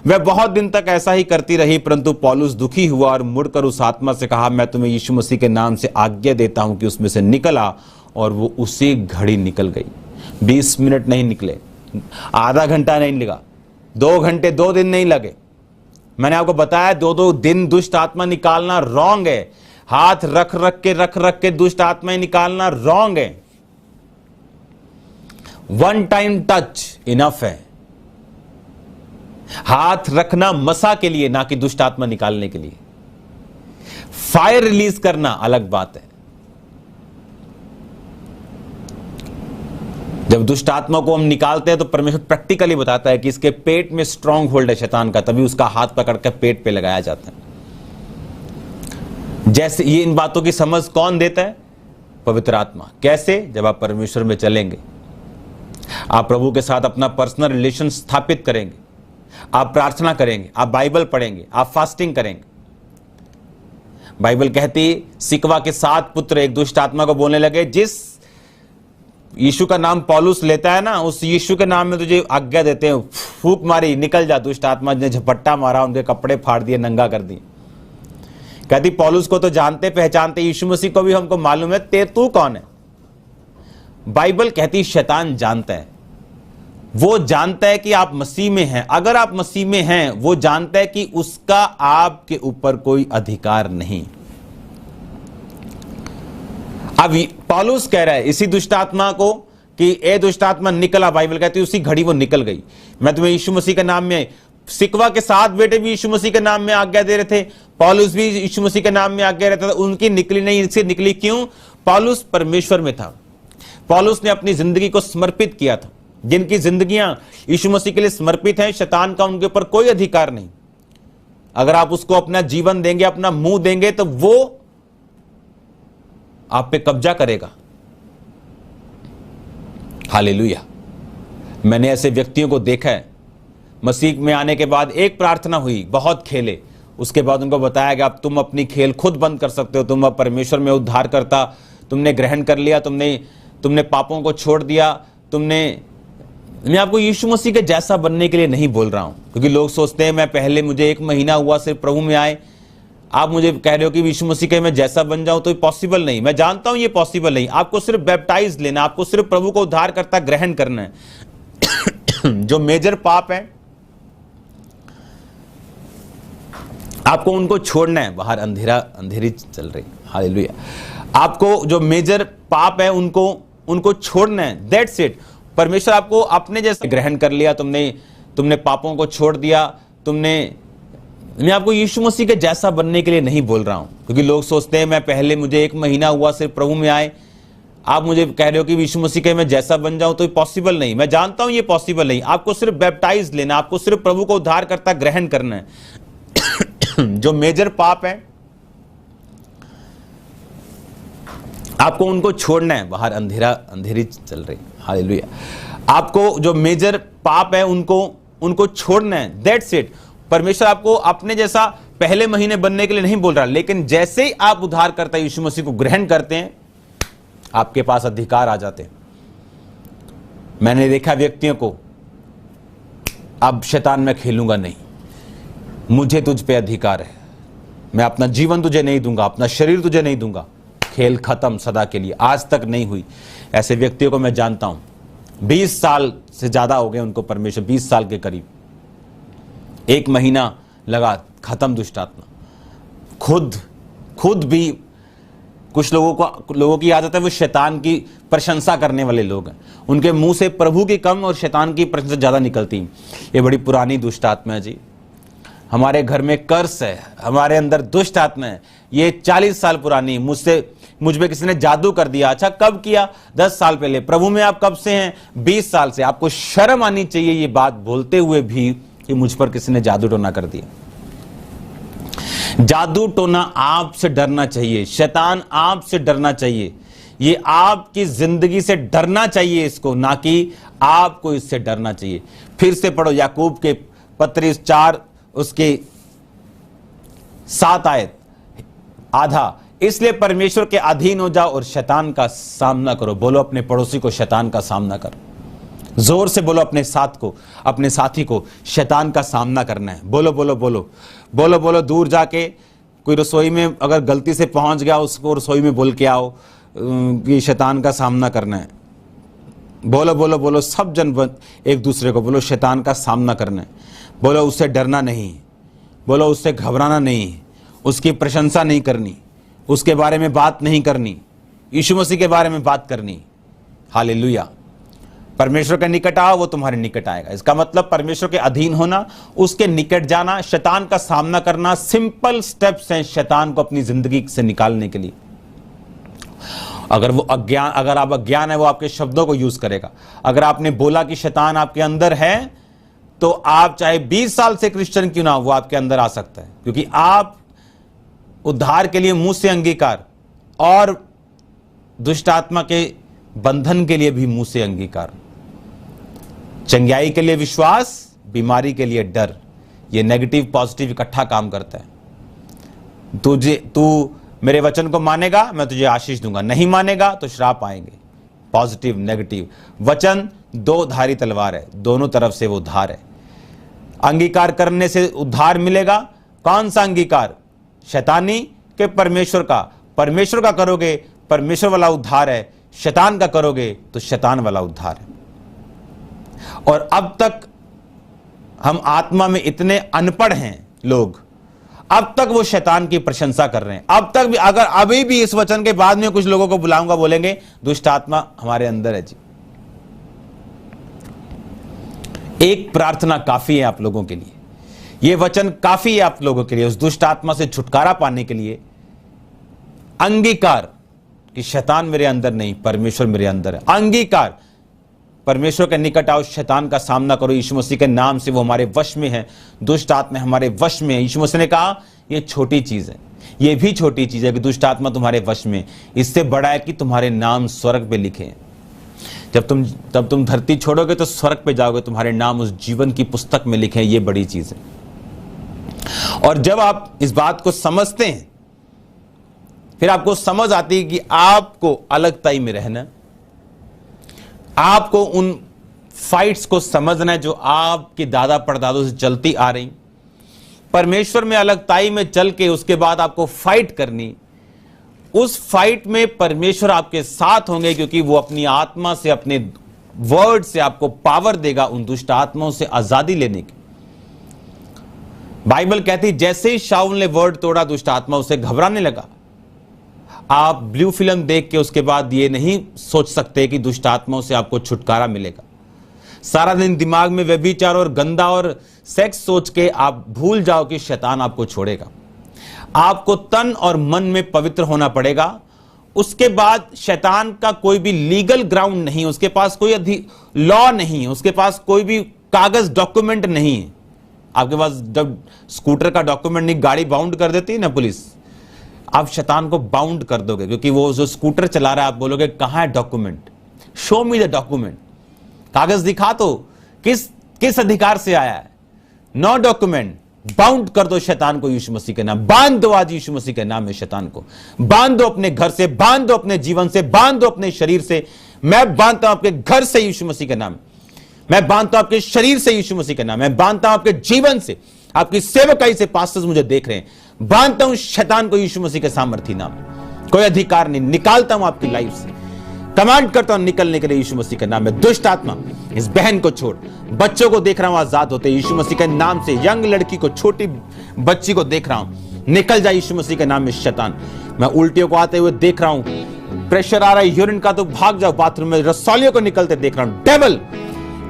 वह बहुत दिन तक ऐसा ही करती रही, परंतु पौलुस दुखी हुआ और मुड़कर उस आत्मा से कहा, मैं तुम्हें यीशु मसीह के नाम से आज्ञा देता हूं कि उसमें से निकल आ। और वो उसी घड़ी निकल गई। 20 मिनट नहीं निकले, आधा घंटा नहीं लगा, 2 घंटे 2 दिन नहीं लगे। मैंने आपको बताया 2 दिन दुष्ट आत्मा निकालना रॉन्ग है। हाथ रख रख के दुष्ट आत्माएं निकालना रॉन्ग है। 1 टाइम टच इनफ है। हाथ रखना मसा के लिए, ना कि दुष्ट आत्मा निकालने के लिए। फायर रिलीज करना अलग बात है। जब दुष्ट आत्मा को हम निकालते हैं तो परमेश्वर प्रैक्टिकली बताता है कि इसके पेट में स्ट्रांग होल्ड है शैतान का, तभी उसका हाथ पकड़कर पेट पे लगाया जाता है। जैसे ये इन बातों की समझ कौन देता है? पवित्र आत्मा। कैसे? जब आप परमेश्वर में चलेंगे, आप प्रभु के साथ अपना पर्सनल रिलेशन स्थापित करेंगे, आप प्रार्थना करेंगे, आप बाइबल पढ़ेंगे, आप फास्टिंग करेंगे। बाइबल कहती सिकवा के 7 पुत्र एक दुष्ट आत्मा को बोलने लगे, जिस यीशु का नाम पौलुस लेता है ना, उस यीशु के नाम में तुझे आज्ञा देते हैं, फूंक मारी निकल जा। दुष्ट आत्मा ने झपट्टा मारा, उनके कपड़े फाड़ दिए, नंगा कर दिए। कहती पौलुस को तो जानते पहचानते, यीशु मसीह को भी हमको मालूम है, तू कौन है? बाइबल कहती शैतान जानता है, वो जानता है कि आप मसीह में हैं। अगर आप मसीह में हैं, वो जानता है कि उसका आपके ऊपर कोई अधिकार नहीं। अब पौलुस कह रहा है इसी दुष्ट आत्मा को कि ए दुष्ट आत्मा निकला। बाइबल कहती है उसी घड़ी वो निकल गई। मैं तुम्हें यीशु मसीह के नाम में, सिकवा के 7 बेटे भी यीशु मसीह के नाम में आज्ञा दे रहे थे, पौलुस भी यीशु मसीह के नाम में आज्ञा रहता था, उनकी निकली नहीं, इससे निकली क्यों? पौलुस परमेश्वर में था। पौलुस ने अपनी जिंदगी को समर्पित किया था। जिनकी जिंदगियां यीशु मसीह के लिए समर्पित हैं, शैतान का उनके ऊपर कोई अधिकार नहीं। अगर आप उसको अपना जीवन देंगे, अपना मुंह देंगे, तो वो आप पे कब्जा करेगा। हालेलुया। मैंने ऐसे व्यक्तियों को देखा है, मसीह में आने के बाद एक प्रार्थना हुई, बहुत खेले, उसके बाद उनको बताया गया अब तुम अपनी खेल खुद बंद कर सकते हो, तुम अब परमेश्वर में उद्धार करता, तुमने ग्रहण कर लिया, तुमने पापों को छोड़ दिया, मैं आपको यीशु मसीह के जैसा बनने के लिए नहीं बोल रहा हूं, क्योंकि लोग सोचते हैं मैं पहले, मुझे 1 महीना हुआ सिर्फ प्रभु में आए, आप मुझे कह रहे हो कि यीशु मसीह के मैं जैसा बन जाऊं, तो पॉसिबल नहीं। मैं जानता हूं ये पॉसिबल नहीं। आपको सिर्फ बैप्टाइज लेना, आपको सिर्फ प्रभु को उद्धार करता ग्रहण करना है। जो मेजर पाप है आपको उनको छोड़ना है। बाहर अंधेरी चल रही, हालेलुया। आपको जो मेजर पाप है उनको छोड़ना है, दैट्स इट। परमेश्वर आपको अपने जैसा ग्रहण कर लिया, तुमने पापों को छोड़ दिया, मैं आपको यीशु मसीह के जैसा बनने के लिए नहीं बोल रहा हूं, क्योंकि लोग सोचते हैं मैं पहले, मुझे 1 महीना हुआ सिर्फ प्रभु में आए, आप मुझे कह रहे हो कि यीशु मसीह के मैं जैसा बन जाऊं, तो पॉसिबल नहीं। मैं जानता हूं ये पॉसिबल नहीं। आपको सिर्फ बैप्टाइज लेना, आपको सिर्फ प्रभु को उद्धार करता ग्रहण करना है। जो मेजर पाप है आपको उनको छोड़ना है। बाहर अंधेरी चल रही, हालेलुया। आपको जो मेजर पाप है उनको छोड़ना है, दैट्स इट। परमेश्वर आपको अपने जैसा पहले महीने बनने के लिए नहीं बोल रहा, लेकिन जैसे ही आप उद्धार करता यीशु मसीह को ग्रहण करते हैं, आपके पास अधिकार आ जाते हैं। मैंने देखा व्यक्तियों को, अब शैतान मैं खेलूंगा नहीं, मुझे तुझ पे अधिकार है, मैं अपना जीवन तुझे नहीं दूंगा, अपना शरीर तुझे नहीं दूंगा, खेल खत्म सदा के लिए। आज तक नहीं हुई। ऐसे व्यक्तियों को मैं जानता हूं, 20 साल से ज्यादा हो गए उनको परमेश्वर, 20 साल के करीब। 1 महीना लगा, खत्म दुष्ट आत्मा। खुद भी कुछ लोगों की आदत है, वो शैतान की प्रशंसा करने वाले लोग हैं। उनके मुंह से प्रभु की कम और शैतान की प्रशंसा ज्यादा निकलती। ये बड़ी पुरानी दुष्ट आत्मा है जी। हमारे घर में कर्स है, हमारे अंदर दुष्ट आत्मा है, ये 40 साल पुरानी। मुझसे मुझ पे किसी ने जादू कर दिया। अच्छा, कब किया? 10 साल पहले। प्रभु में आप कब से हैं? 20 साल से। आपको शर्म आनी चाहिए ये बात बोलते हुए भी कि मुझ पर किसी ने जादू टोना कर दिया। जादू टोना आपसे डरना चाहिए, शैतान आपसे डरना चाहिए, ये आपकी जिंदगी से डरना चाहिए इसको, ना कि आपको इससे डरना चाहिए। फिर से पढ़ो याकूब के पत्री 4 उसके 7 आयत आधा। इसलिए परमेश्वर के अधीन हो जाओ और शैतान का सामना करो। बोलो अपने पड़ोसी को, शैतान का सामना कर। जोर से बोलो अपने अपने साथी को, शैतान का सामना करना है। बोलो बोलो बोलो बोलो बोलो। दूर जाके कोई रसोई में अगर गलती से पहुंच गया, उसको रसोई में बोल के आओ कि शैतान का सामना करना है। बोलो बोलो बोलो, सब जन एक दूसरे को बोलो शैतान का सामना करना है। बोलो उससे डरना नहीं, बोलो उससे घबराना नहीं, उसकी प्रशंसा नहीं करनी, उसके बारे में बात नहीं करनी, यीशु मसीह के बारे में बात करनी। हालेलुया। परमेश्वर के निकट आओ, वो तुम्हारे निकट आएगा। इसका मतलब परमेश्वर के अधीन होना, उसके निकट जाना, शैतान का सामना करना, सिंपल स्टेप्स हैं शैतान को अपनी जिंदगी से निकालने के लिए। अगर आप अज्ञान है, वो आपके शब्दों को यूज करेगा। अगर आपने बोला कि शैतान आपके अंदर है, तो आप चाहे 20 साल से क्रिश्चियन क्यों ना हो, वो आपके अंदर आ सकता है, क्योंकि आप उद्धार के लिए मुंह से अंगीकार और दुष्ट आत्मा के बंधन के लिए भी मुंह से अंगीकार, चंगाई के लिए विश्वास, बीमारी के लिए डर। ये नेगेटिव पॉजिटिव इकट्ठा काम करता है। तू मेरे वचन को मानेगा, मैं तुझे आशीष दूंगा, नहीं मानेगा तो श्राप आएंगे। Positive negative. वचन 2 धारी तलवार है, दोनों तरफ से वो धार है। अंगीकार करने से उद्धार मिलेगा। कौन सा अंगीकार? शैतानी के परमेश्वर का? परमेश्वर का करोगे, परमेश्वर वाला उद्धार है। शैतान का करोगे तो शैतान वाला उद्धार है। और अब तक हम आत्मा में इतने अनपढ़ हैं लोग, अब तक वो शैतान की प्रशंसा कर रहे हैं। अब तक भी, अगर अभी भी इस वचन के बाद में कुछ लोगों को बुलाऊंगा, बोलेंगे दुष्ट आत्मा हमारे अंदर है जी। एक प्रार्थना काफी है आप लोगों के लिए, ये वचन काफी है आप लोगों के लिए, उस दुष्ट आत्मा से छुटकारा पाने के लिए। अंगीकार कि शैतान मेरे अंदर नहीं, परमेश्वर मेरे अंदर है। अंगीकार, परमेश्वर के निकट आओ, शैतान का सामना करो यीशु मसीह के नाम से। वो हमारे वश में है, दुष्ट आत्मा हमारे वश में है। यीशु मसीह ने कहा ये छोटी चीज है, ये भी छोटी चीज है कि दुष्ट आत्मा तुम्हारे वश में। इससे बड़ा है कि तुम्हारे नाम स्वर्ग पे लिखे हैं। जब तुम धरती छोड़ोगे तो स्वर्ग पे जाओगे, तुम्हारे नाम उस जीवन की पुस्तक में लिखे हैं। ये बड़ी चीज है। और जब आप इस बात को समझते हैं, फिर आपको समझ आती है कि आपको अलगताई में रहना, आपको उन फाइट्स को समझना है जो आपके दादा परदादों से चलती आ रही। परमेश्वर में अलगताई में चल के उसके बाद आपको फाइट करनी। उस फाइट में परमेश्वर आपके साथ होंगे, क्योंकि वो अपनी आत्मा से, अपने वर्ड से आपको पावर देगा उन दुष्ट आत्माओं से आजादी लेने की। बाइबल कहती जैसे ही शाऊल ने वर्ड तोड़ा, दुष्ट आत्मा उसे घबराने लगा। आप ब्लू फिल्म देख के उसके बाद ये नहीं सोच सकते कि दुष्ट आत्माओं से आपको छुटकारा मिलेगा। सारा दिन दिमाग में व्यभिचार और गंदा और सेक्स सोच के आप भूल जाओ कि शैतान आपको छोड़ेगा। आपको तन और मन में पवित्र होना पड़ेगा। उसके बाद शैतान का कोई भी लीगल ग्राउंड नहीं, उसके पास कोई लॉ नहीं है, उसके पास कोई भी कागज डॉक्यूमेंट नहीं है। आपके पास जब स्कूटर का डॉक्यूमेंट नहीं, गाड़ी बाउंड कर देती है ना पुलिस, आप शैतान को बाउंड कर दोगे, क्योंकि वो जो स्कूटर चला रहा है, आप बोलोगे कहां है document, show me the document, कागज दिखा तो, किस अधिकार से आया है, नो डॉक्यूमेंट। बाउंड कर दो शैतान को यीशु मसीह के नाम, बांध दो आज यीशु मसीह के नाम में शैतान को, बांध दो अपने घर से, बांध दो अपने जीवन से, बांध दो अपने शरीर से। मैं बांधता हूं आपके घर से यीशु मसीह के नाम, मैं बांधता हूं आपके शरीर से यीशु मसीह के नाम, मैं बांधता हूं आपके जीवन से, आपकी सेवकाई से। पास्टर्स मुझे देख रहे हैं, बांधता हूं शैतान को यीशु मसीह के सामर्थी नाम, कोई अधिकार नहीं, निकालता हूं आपकी लाइफ से, कमांड करता हूं निकलने के लिए यीशु मसीह के नाम में। दुष्ट आत्मा इस बहन को छोड़। बच्चों को देख रहा हूं आजाद होते यीशु मसीह के नाम से। यंग लड़की को, छोटी बच्ची को देख रहा हूं, निकल जाए यीशु मसीह के नाम में शैतान। मैं उल्टियों को आते हुए देख रहा हूं, प्रेशर आ रहा है यूरिन का तो भाग जाओ बाथरूम में, रसौलियों को निकलते देख रहा हूं। Devil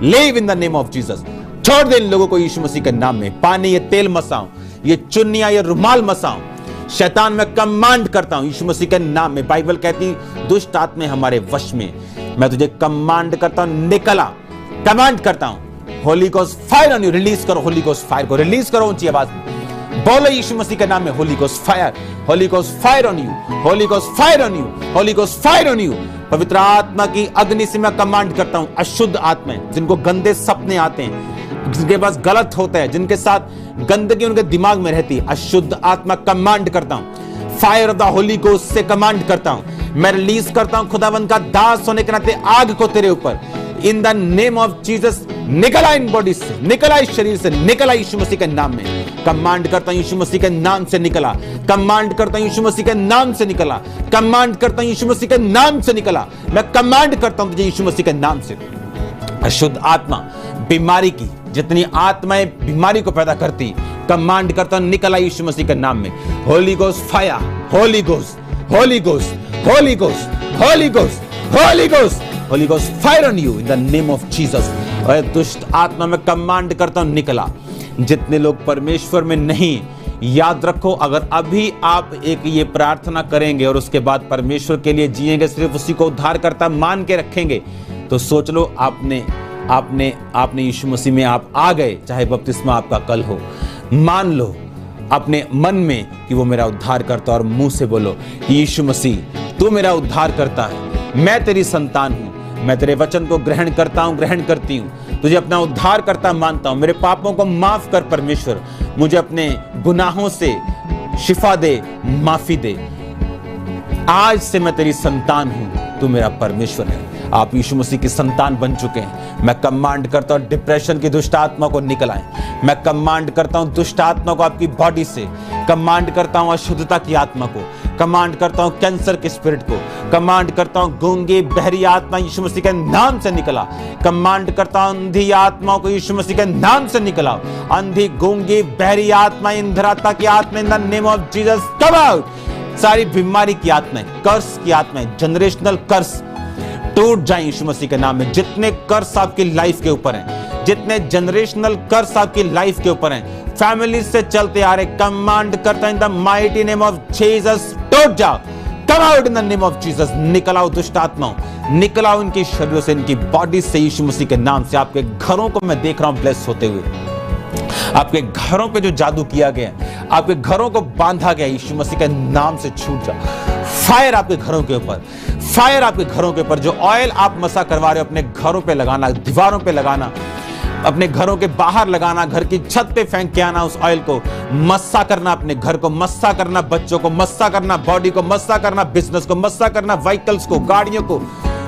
live in the name of Jesus. छोड़ दे इन लोगों को यीशु मसीह के नाम में। पानी, ये तेल मसाओ, ये चुन्नियां, ये रुमाल मसाओ, शैतान मैं कमांड करता हूं यीशु मसीह के नाम में। बाइबल कहती दुष्ट आत्मा हमारे वश में, मैं तुझे कमांड करता हूं, निकला। कमांड करता हूं, Holi ghost fire on you. Release करो होली गोस्ट फायर को, रिलीज करो ऊंची आवाज में, बोलो यीशु मसीह के नाम में Holi ghost fire, Holi ghost fire on you, Holi ghost fire on you, Holi ghost fire on you. पवित्र आत्मा की अग्नि से मैं कमांड करता हूं अशुद्ध आत्माएं, जिनको गंदे सपने आते हैं, जिनके पास गलत होता है, जिनके साथ गंदगी उनके दिमाग में रहती है, अशुद्ध आत्मा कमांड करता हूं, fire of the Holi ghost से कमांड करता हूं। मैं रिलीज करता हूं खुदावंद का दास होने के नाते आग को तेरे ऊपर, इन द नेम ऑफ जीसस। निकला इन बॉडी से, निकला इस शरीर से, निकला यीशु मसीह के नाम में। कमांड करता हूं यीशु मसीह के नाम से निकला, कमांड करता हूं यीशु मसीह के नाम से निकला, कमांड करता हूं यीशु मसीह के नाम से निकला। मैं कमांड करता हूं तुझे यीशु मसीह के नाम से। अशुद्ध आत्मा बीमारी की, जितनी आत्माएं बीमारी को पैदा करती, कमांड करता हूं निकला यीशु मसीह के नाम में। Holi ghost fire, Holi ghost, Holi ghost, Holi ghost, Holi ghost, Holi ghost, Holi ghost fire on you in the name of Jesus. और दुष्ट आत्मा में कमांड करता हूं निकला। जितने लोग परमेश्वर में नहीं, याद रखो, अगर अभी आप एक ये प्रार्थना करेंगे और उसके बाद परमेश्वर के लिए जिएंगे, सिर्फ उसी को उद्धारकर्ता मान के रखेंगे, तो सोच लो आपने यीशु मसीह में आप आ गए। चाहे बपतिस्मा आपका कल हो, मान लो अपने मन में कि वो मेरा उद्धार करता, और मुंह से बोलो यीशु मसीह तू मेरा उद्धार करता है, मैं तेरी संतान हूं, मैं तेरे वचन को ग्रहण करता हूं, ग्रहण करती हूं, तुझे अपना उद्धार करता मानता हूं। मेरे पापों को माफ कर परमेश्वर, मुझे अपने गुनाहों से शिफा दे, माफी दे। आज से मैं तेरी संतान हूं, तू मेरा परमेश्वर है। आप यीशु मसीह की संतान बन चुके हैं। मैं कमांड करता हूं डिप्रेशन की दुष्ट आत्मा को निकलाएं। मैं कमांड करता हूं दुष्ट आत्मा को आपकी बॉडी से, कमांड करता हूं अशुद्धता की आत्मा को, कमांड करता हूं कैंसर के स्पिरिट को, कमांड करता हूं गूंगी बहरी आत्मा यीशु मसीह के नाम से निकला। कमांड करता हूं अंधी आत्माओं को यीशु मसीह के नाम से निकला। अंधी गूंगी बहरी आत्मा, इंद्राता की आत्मा, इन the name of Jesus come out. सारी बीमारी की आत्माएं, कर्स की आत्माएं, जनरेशनल कर्स टूट जाए यीशु मसीह के नाम में। जितने कर्स आपकी लाइफ के ऊपर हैं, जितने जनरेशनल कर्स आपकी लाइफ के ऊपर हैं, फैमिली से चलते आ रहे, कमांड करता in the mighty name of Jesus टूट जाओ। Come out in the name of Jesus. निकलाओ दुष्ट आत्माओं, निकलाओ इनकी शरीरों से, इनकी बॉडी से यीशु मसीह के नाम से। आपके घरों को मैं देख रहा हूं ब्लेस होते हुए। आपके घरों पे जो जादू किया गया, आपके घरों को बांधा गया, यीशु मसीह के नाम से छूट जाओ। फायर आपके घरों के ऊपर, फायर आपके घरों के ऊपर। जो ऑयल आप मसा करवा रहे हो अपने घरों पे लगाना, दीवारों पे लगाना, अपने घरों के बाहर लगाना, घर की छत पे फेंक के आना, उस ऑयल को मस्सा करना, अपने घर को मस्सा करना, बच्चों को मस्सा करना, बॉडी को मस्सा करना, बिजनेस को मस्सा करना, व्हीकल्स को, गाड़ियों को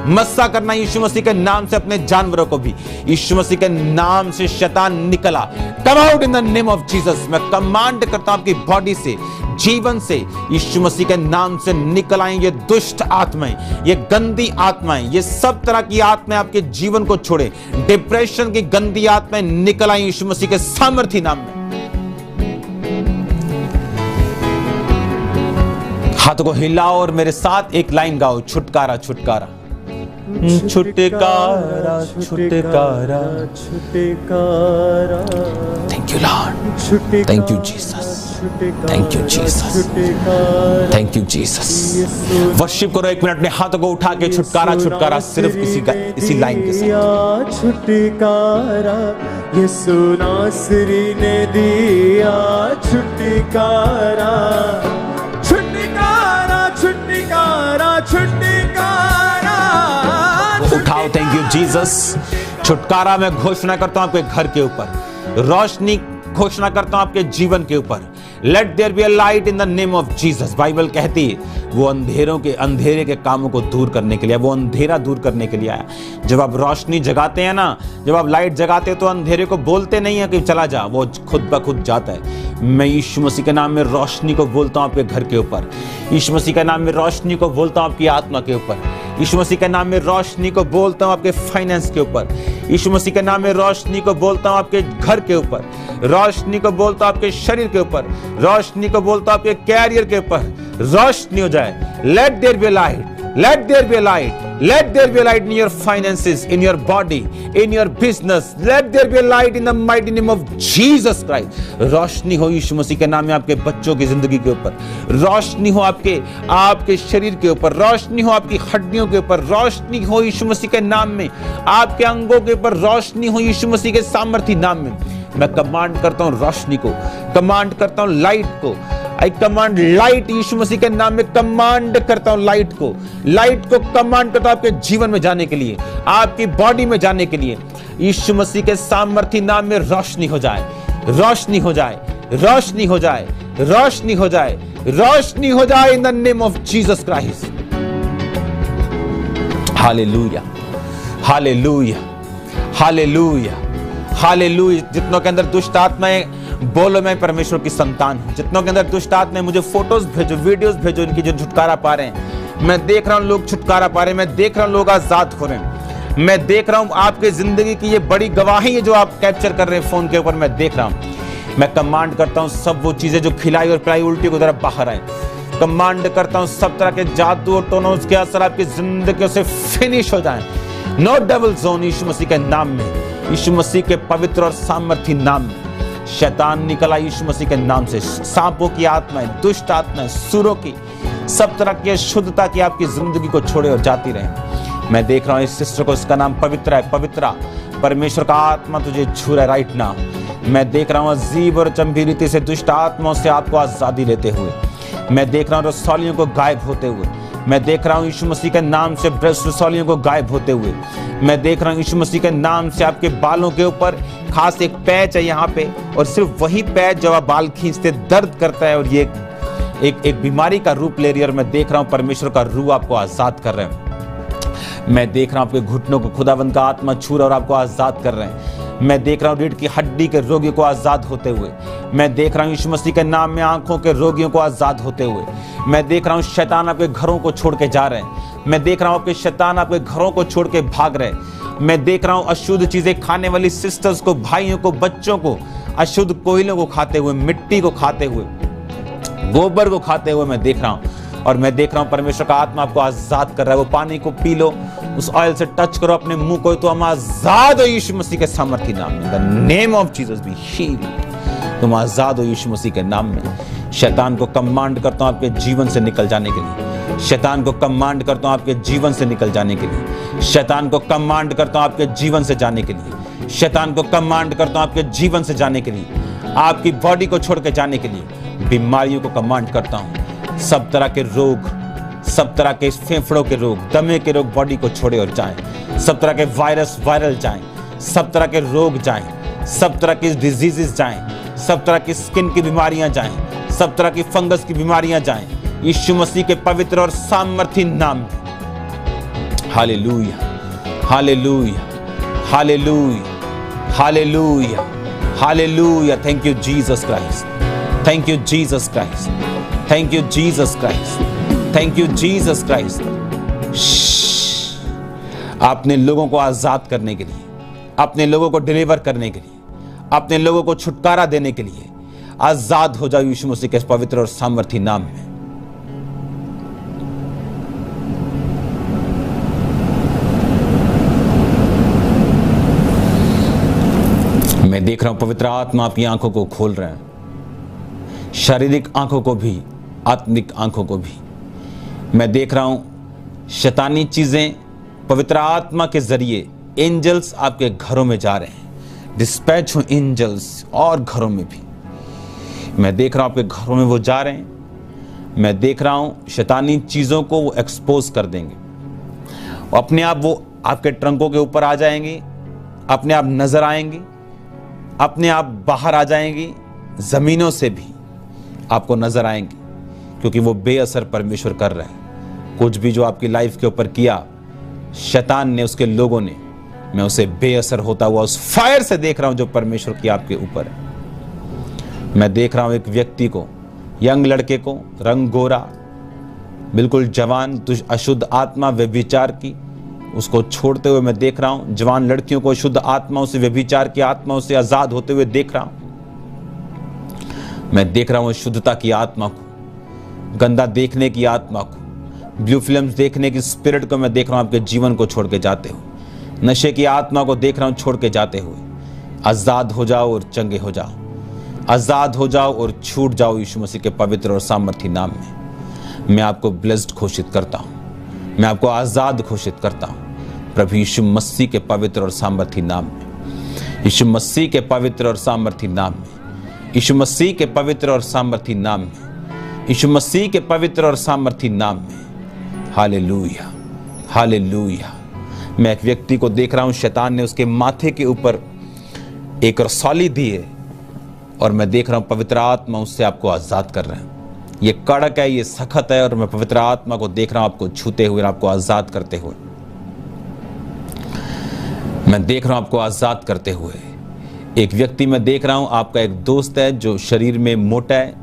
मस्सा करना यीशु मसीह के नाम से, अपने जानवरों को भी यीशु मसीह के नाम से। शैतान निकला, कम out in the name of Jesus. मैं कमांड करता हूं आपकी बॉडी से, जीवन से, यीशु मसीह के नाम से निकल आएं ये दुष्ट आत्माएं, ये गंदी आत्माएं, ये सब तरह की आत्माएं आपके जीवन को छोड़े। डिप्रेशन की गंदी आत्माएं निकल आएं यीशु मसीह के सामर्थी नाम में। हाथों को हिलाओ और मेरे साथ एक लाइन गाओ, छुटकारा छुटकारा छुटकारा छुटकारा छुटकारा। Thank you Lord, thank you Jesus, thank you Jesus, thank you Jesus. Worship करो एक मिनट, अपने हाथों को उठा के छुटकारा छुटकारा, सिर्फ इसी लाइन के साथ। छुटकारा यीशु नासरी ने दिया, छुटकारा छुटकारा छुटकारा छुटकारा। उठाओ, थैंक यू जीसस। छुटकारा मैं घोषणा करता हूं आपके घर के ऊपर, रोशनी घोषणा करता हूं आपके जीवन के ऊपर। Let there be a light in the name of Jesus. Bible कहती है वो अंधेरे के कामों को दूर करने के लिए, वो अंधेरा दूर करने के लिए आया। जब आप रोशनी जगाते हैं ना, जब आप लाइट जगाते हो, तो अंधेरे को बोलते नहीं है कि चला जा, वो खुद ब खुद जाता है। मैं यीशु मसीह के नाम में रोशनी को बोलता हूं आपके घर के ऊपर, यीशु मसीह के नाम में रोशनी को बोलता हूं आपकी आत्मा के ऊपर, यीशु मसीह के नाम में रोशनी को बोलता हूं आपके फाइनेंस के ऊपर, यीशु मसीह के नाम में रोशनी को बोलता हूं आपके घर के ऊपर, रोशनी को बोलता हूं आपके शरीर के ऊपर, रोशनी को बोलता हूं आपके कैरियर के ऊपर। रोशनी हो जाए। Let there be light, Let there be a light. Let there be a light in your finances, in your body, in your business. Let there be a light in the mighty name of Jesus Christ. रोशनी हो यीशु मसीह के नाम में आपके बच्चों की जिंदगी के ऊपर, रोशनी हो आपके शरीर के ऊपर, रोशनी हो आपकी हड्डियों के ऊपर, रोशनी हो यीशु मसीह के नाम में आपके अंगों के ऊपर, रोशनी हो यीशु मसीह के सामर्थी नाम में। मैं कमांड करता हूं रोशनी को, कमांड करता हूं लाइट को। आई कमांड लाइट, यीशु मसीह के नाम में कमांड करता हूं लाइट को कमांड करता हूं आपके जीवन में जाने के लिए, आपकी बॉडी में जाने के लिए। यीशु मसीह के सामर्थी नाम में रोशनी हो जाए, रोशनी हो जाए, रोशनी हो जाए, रोशनी हो जाए, रोशनी हो जाए in the name of Jesus Christ. Hallelujah, hallelujah, hallelujah, hallelujah. जितनों के अंदर दुष्ट आत्माएं, बोलो मैं परमेश्वर की संतान हूं। जितनों के अंदर दुष्ट आत्माएं, मुझे फोटोज भेजो, वीडियोस भेजो, इनकी जो छुटकारा पा रहे हैं। मैं देख रहा हूं लोग छुटकारा पा रहे हैं, मैं देख रहा हूं लोग आजाद हो रहे हैं। मैं देख रहा हूं आपके जिंदगी की ये बड़ी गवाही है जो आप कैप्चर कर रहे हैं फोन के ऊपर। मैं देख रहा हूं, मैं कमांड करता हूं सब वो चीजें जो खिलाई और पिलाई उल्टी की तरफ बाहर आए। कमांड करता हूं सब तरह के जादू और टोनोस के असर आपकी जिंदगी से फिनिश हो जाए। नो डेविल जोन, यीशु मसीह के नाम में, यीशु मसीह के पवित्र और सामर्थी नाम में। शैतान निकला यीशु मसीह के नाम से। सांपों की आत्माएं, दुष्ट आत्माएं, सुरों की, सब तरह की शुद्धता की आपकी जिंदगी को छोड़े और जाती रहे। मैं देख रहा हूं इस सिस्टर को, इसका नाम पवित्र है। पवित्रा, परमेश्वर का आत्मा तुझे छू रहा है राइट नाउ। मैं देख रहा हूं अजीब और चंबी रीति से दुष्ट आत्माओं से आपको आजादी लेते हुए। मैं देख रहा हूं रसौलियों को गायब होते हुए। मैं देख रहा हूं यीशु मसीह के नाम से भ्रष्ट रसौलियों को गायब होते हुए। मैं देख रहा हूं यीशु मसीह के नाम से आपके बालों के ऊपर खास एक पैच है यहाँ पे, और सिर्फ वही पैच जब आप बाल खींचते दर्द करता है, और ये एक बीमारी का रूप ले रही है। और मैं देख रहा हूं परमेश्वर का रूह आपको आजाद कर रहे हैं। मैं देख रहा हूं आपके घुटनों को खुदावंद का आत्मा छू रहा और आपको आजाद कर रहे हैं। मैं देख रहा हूं रीढ़ की हड्डी के रोगियों को आजाद होते हुए। मैं देख रहा हूं यीशु मसीह के नाम में आंखों के रोगियों को आजाद होते हुए। मैं देख रहा हूं शैतान आपके घरों को छोड़ के जा रहे हैं। मैं देख रहा हूं आपके शैतान आपके घरों को छोड़ के भाग रहे हैं। मैं देख रहा हूं अशुद्ध चीजें खाने वाली सिस्टर्स को, भाइयों को, बच्चों को, अशुद्ध कोयलों को खाते हुए, मिट्टी को खाते हुए, गोबर को खाते हुए मैं देख रहा हूं। और मैं देख रहा हूं परमेश्वर का आत्मा आपको आजाद कर रहा है। वो पानी को पी लो, उस ऑयल से टच करो अपने मुंह को, तो हम आजाद हो यीशु मसीह के सामर्थी नाम में। The name of Jesus be healed. तुम आजाद हो यीशु मसीह के नाम में। शैतान को कमांड करता हूं आपके जीवन से निकल जाने के लिए। शैतान को कमांड करता हूं आपके जीवन से निकल जाने के लिए। शैतान को कमांड करता हूं आपके जीवन से जाने के लिए। शैतान को कमांड करता हूं आपके जीवन से जाने के लिए, आपकी बॉडी को छोड़ के जाने के लिए। बीमारियों को कमांड करता हूं, सब तरह के रोग, सब तरह के फेफड़ों के रोग, दमे के रोग बॉडी को छोड़े और जाएं। सब तरह के वायरस वायरल जाएं, सब तरह के रोग जाएं, सब तरह की डिजीजेस जाएं, सब तरह की स्किन की बीमारियां जाएं, सब तरह की फंगस की बीमारियां जाएं, यीशु मसीह के पवित्र और सामर्थी नाम में। Hallelujah, hallelujah, hallelujah, hallelujah, hallelujah. Thank you Jesus Christ, thank you Jesus Christ, thank you Jesus Christ, thank you Jesus Christ. अपने लोगों को आजाद करने के लिए, अपने लोगों को डिलीवर करने के लिए, अपने लोगों को छुटकारा देने के लिए आजाद हो जाओ यीशु मसीह के पवित्र और सामर्थी नाम में। मैं देख रहा हूं पवित्र आत्मा आपकी आंखों को खोल रहे हैं, शारीरिक आंखों को भी, आत्मिक आंखों को भी। मैं देख रहा हूं शैतानी चीजें पवित्र आत्मा के जरिए, एंजल्स आपके घरों में जा रहे हैं। डिस्पैच हो एंजल्स और घरों में भी। मैं देख रहा हूं आपके घरों में वो जा रहे हैं। मैं देख रहा हूं शैतानी चीजों को वो एक्सपोज कर देंगे, अपने आप वो आपके ट्रंकों के ऊपर आ जाएंगी, अपने आप नजर आएंगी, अपने आप बाहर आ जाएंगी, जमीनों से भी आपको नजर आएंगी, क्योंकि वो बेअसर परमेश्वर कर रहे हैं। कुछ भी जो आपकी लाइफ के ऊपर किया शैतान ने, उसके लोगों ने, मैं उसे बेअसर होता हुआ उस फायर से देख रहा हूं जो परमेश्वर की आपके ऊपर है। मैं देख रहा हूं एक व्यक्ति को, यंग लड़के को, रंग गोरा, बिल्कुल जवान, अशुद्ध आत्मा व्यभिचार की, उसको छोड़ते हुए मैं देख रहा हूं। जवान लड़कियों को शुद्ध आत्माओं से, व्यभिचार की आत्माओं से आजाद होते हुए देख रहा हूं। मैं देख रहा हूं शुद्धता की आत्मा को, गंदा देखने की आत्मा को, ब्लू फिल्म्स देखने की स्पिरिट को मैं देख रहा हूँ आपके जीवन को छोड़ के जाते हुए। नशे की आत्मा को देख रहा हूँ छोड़ के जाते हुए। आज़ाद हो जाओ और चंगे हो जाओ, आज़ाद हो जाओ और छूट जाओ यीशु मसीह के पवित्र और सामर्थी नाम में। मैं आपको ब्लेस्ड घोषित करता हूँ, मैं आपको आज़ाद घोषित करता हूँ प्रभु यीशु मसीह के पवित्र और सामर्थी नाम में, यीशु मसीह के पवित्र और सामर्थी नाम में, यीशु मसीह के पवित्र और सामर्थी नाम में, यीशु मसीह के पवित्र और सामर्थी नाम में। Hallelujah, hallelujah. मैं एक व्यक्ति को देख रहा हूँ, शैतान ने उसके माथे के ऊपर एक रसौली दी है और मैं देख रहा हूँ पवित्र आत्मा उससे आपको आज़ाद कर रहे हैं। ये कड़क है, ये सख्त है और मैं पवित्र आत्मा को देख रहा हूँ आपको छूते हुए, आपको आज़ाद करते हुए। मैं देख रहा हूँ आपको आज़ाद करते हुए। एक व्यक्ति मैं देख रहा हूँ, आपका एक दोस्त है जो शरीर में मोटा है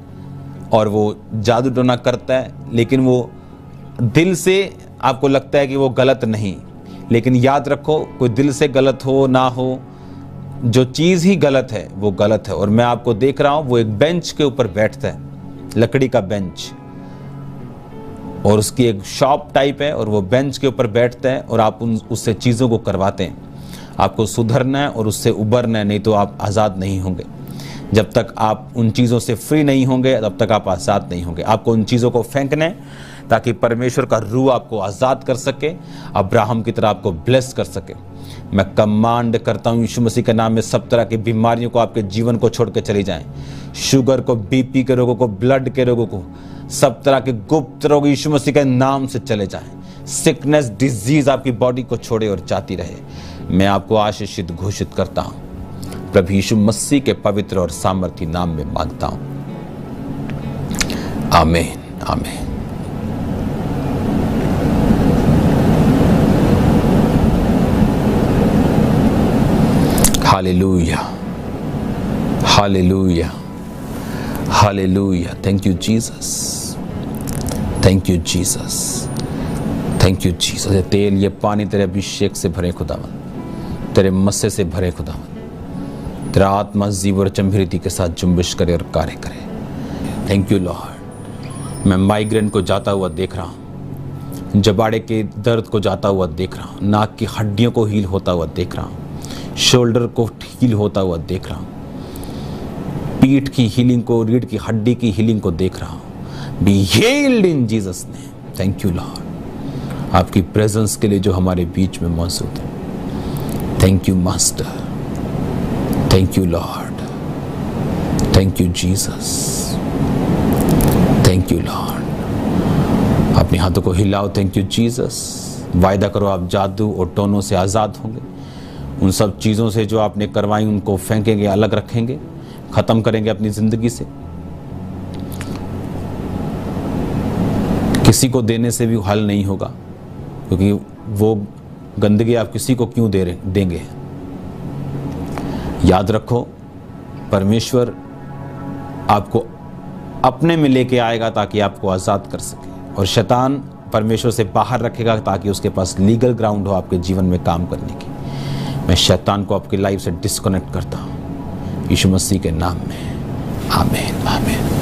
और वो जादू टोना करता है, लेकिन वो दिल से आपको लगता है कि वो गलत नहीं। लेकिन याद रखो, कोई दिल से गलत हो ना हो, जो चीज़ ही गलत है वो गलत है। और मैं आपको देख रहा हूँ वो एक बेंच के ऊपर बैठता है, लकड़ी का बेंच, और उसकी एक शॉप टाइप है और वो बेंच के ऊपर बैठता है और आप उससे चीज़ों को करवाते हैं। आपको सुधरना है और उससे उबरना है, नहीं तो आप आज़ाद नहीं होंगे। जब तक आप उन चीज़ों से फ्री नहीं होंगे तब तक आप आज़ाद नहीं होंगे। आपको उन चीज़ों को फेंकना है ताकि परमेश्वर का रूह आपको आज़ाद कर सके, अब्राहम की तरह आपको ब्लेस कर सके। मैं कमांड करता हूँ यीशु मसीह के नाम में, सब तरह की बीमारियों को आपके जीवन को छोड़ के चली जाएं। शुगर को, बीपी के रोगों को, ब्लड के रोगों को, सब तरह के गुप्त रोग यीशु मसीह के नाम से चले जाएं। सिकनेस, डिजीज आपकी बॉडी को छोड़े और जाती रहे। मैं आपको आशीषित घोषित करता हूँ प्रभु यीशु मसीह के पवित्र और सामर्थी नाम में मांगता हूँ, आमीन, आमीन। Hallelujah, hallelujah, hallelujah. Thank you Jesus, thank you Jesus, thank you Jesus. ये तेल, ये पानी तेरे अभिषेक से भरे खुदावन, तेरे मस्से से भरे खुदावन। तेरा आत्मा जीव और चंभिरीति के साथ जुम्बिश करे और कार्य करे। Thank you Lord. मैं माइग्रेन को जाता हुआ देख रहा हूँ, जबाड़े के दर्द को जाता हुआ देख रहा हूँ, नाक की हड्डियों को हील होता हुआ देख रहा हूँ, शोल्डर को हील होता हुआ देख रहा हूँ, पीठ की हीलिंग को, रीढ़ की हड्डी की हीलिंग को देख रहा हूँ। Be healed in Jesus name. Thank you Lord, आपकी प्रेजेंस के लिए जो हमारे बीच में मौजूद है। Thank you master, thank you Lord, thank you Jesus, thank you Lord. अपने हाथों को हिलाओ। Thank you Jesus. वायदा करो आप जादू और टोनों से आज़ाद होंगे। उन सब चीज़ों से जो आपने करवाई उनको फेंकेंगे, अलग रखेंगे, ख़त्म करेंगे अपनी ज़िंदगी से। किसी को देने से भी हल नहीं होगा, क्योंकि वो गंदगी आप किसी को क्यों देंगे। याद रखो, परमेश्वर आपको अपने में लेके आएगा ताकि आपको आज़ाद कर सके, और शैतान परमेश्वर से बाहर रखेगा ताकि उसके पास लीगल ग्राउंड हो आपके जीवन में काम करने की। मैं शैतान को आपकी लाइफ से डिस्कनेक्ट करता हूँ यीशु मसीह के नाम में। आमीन, आमीन।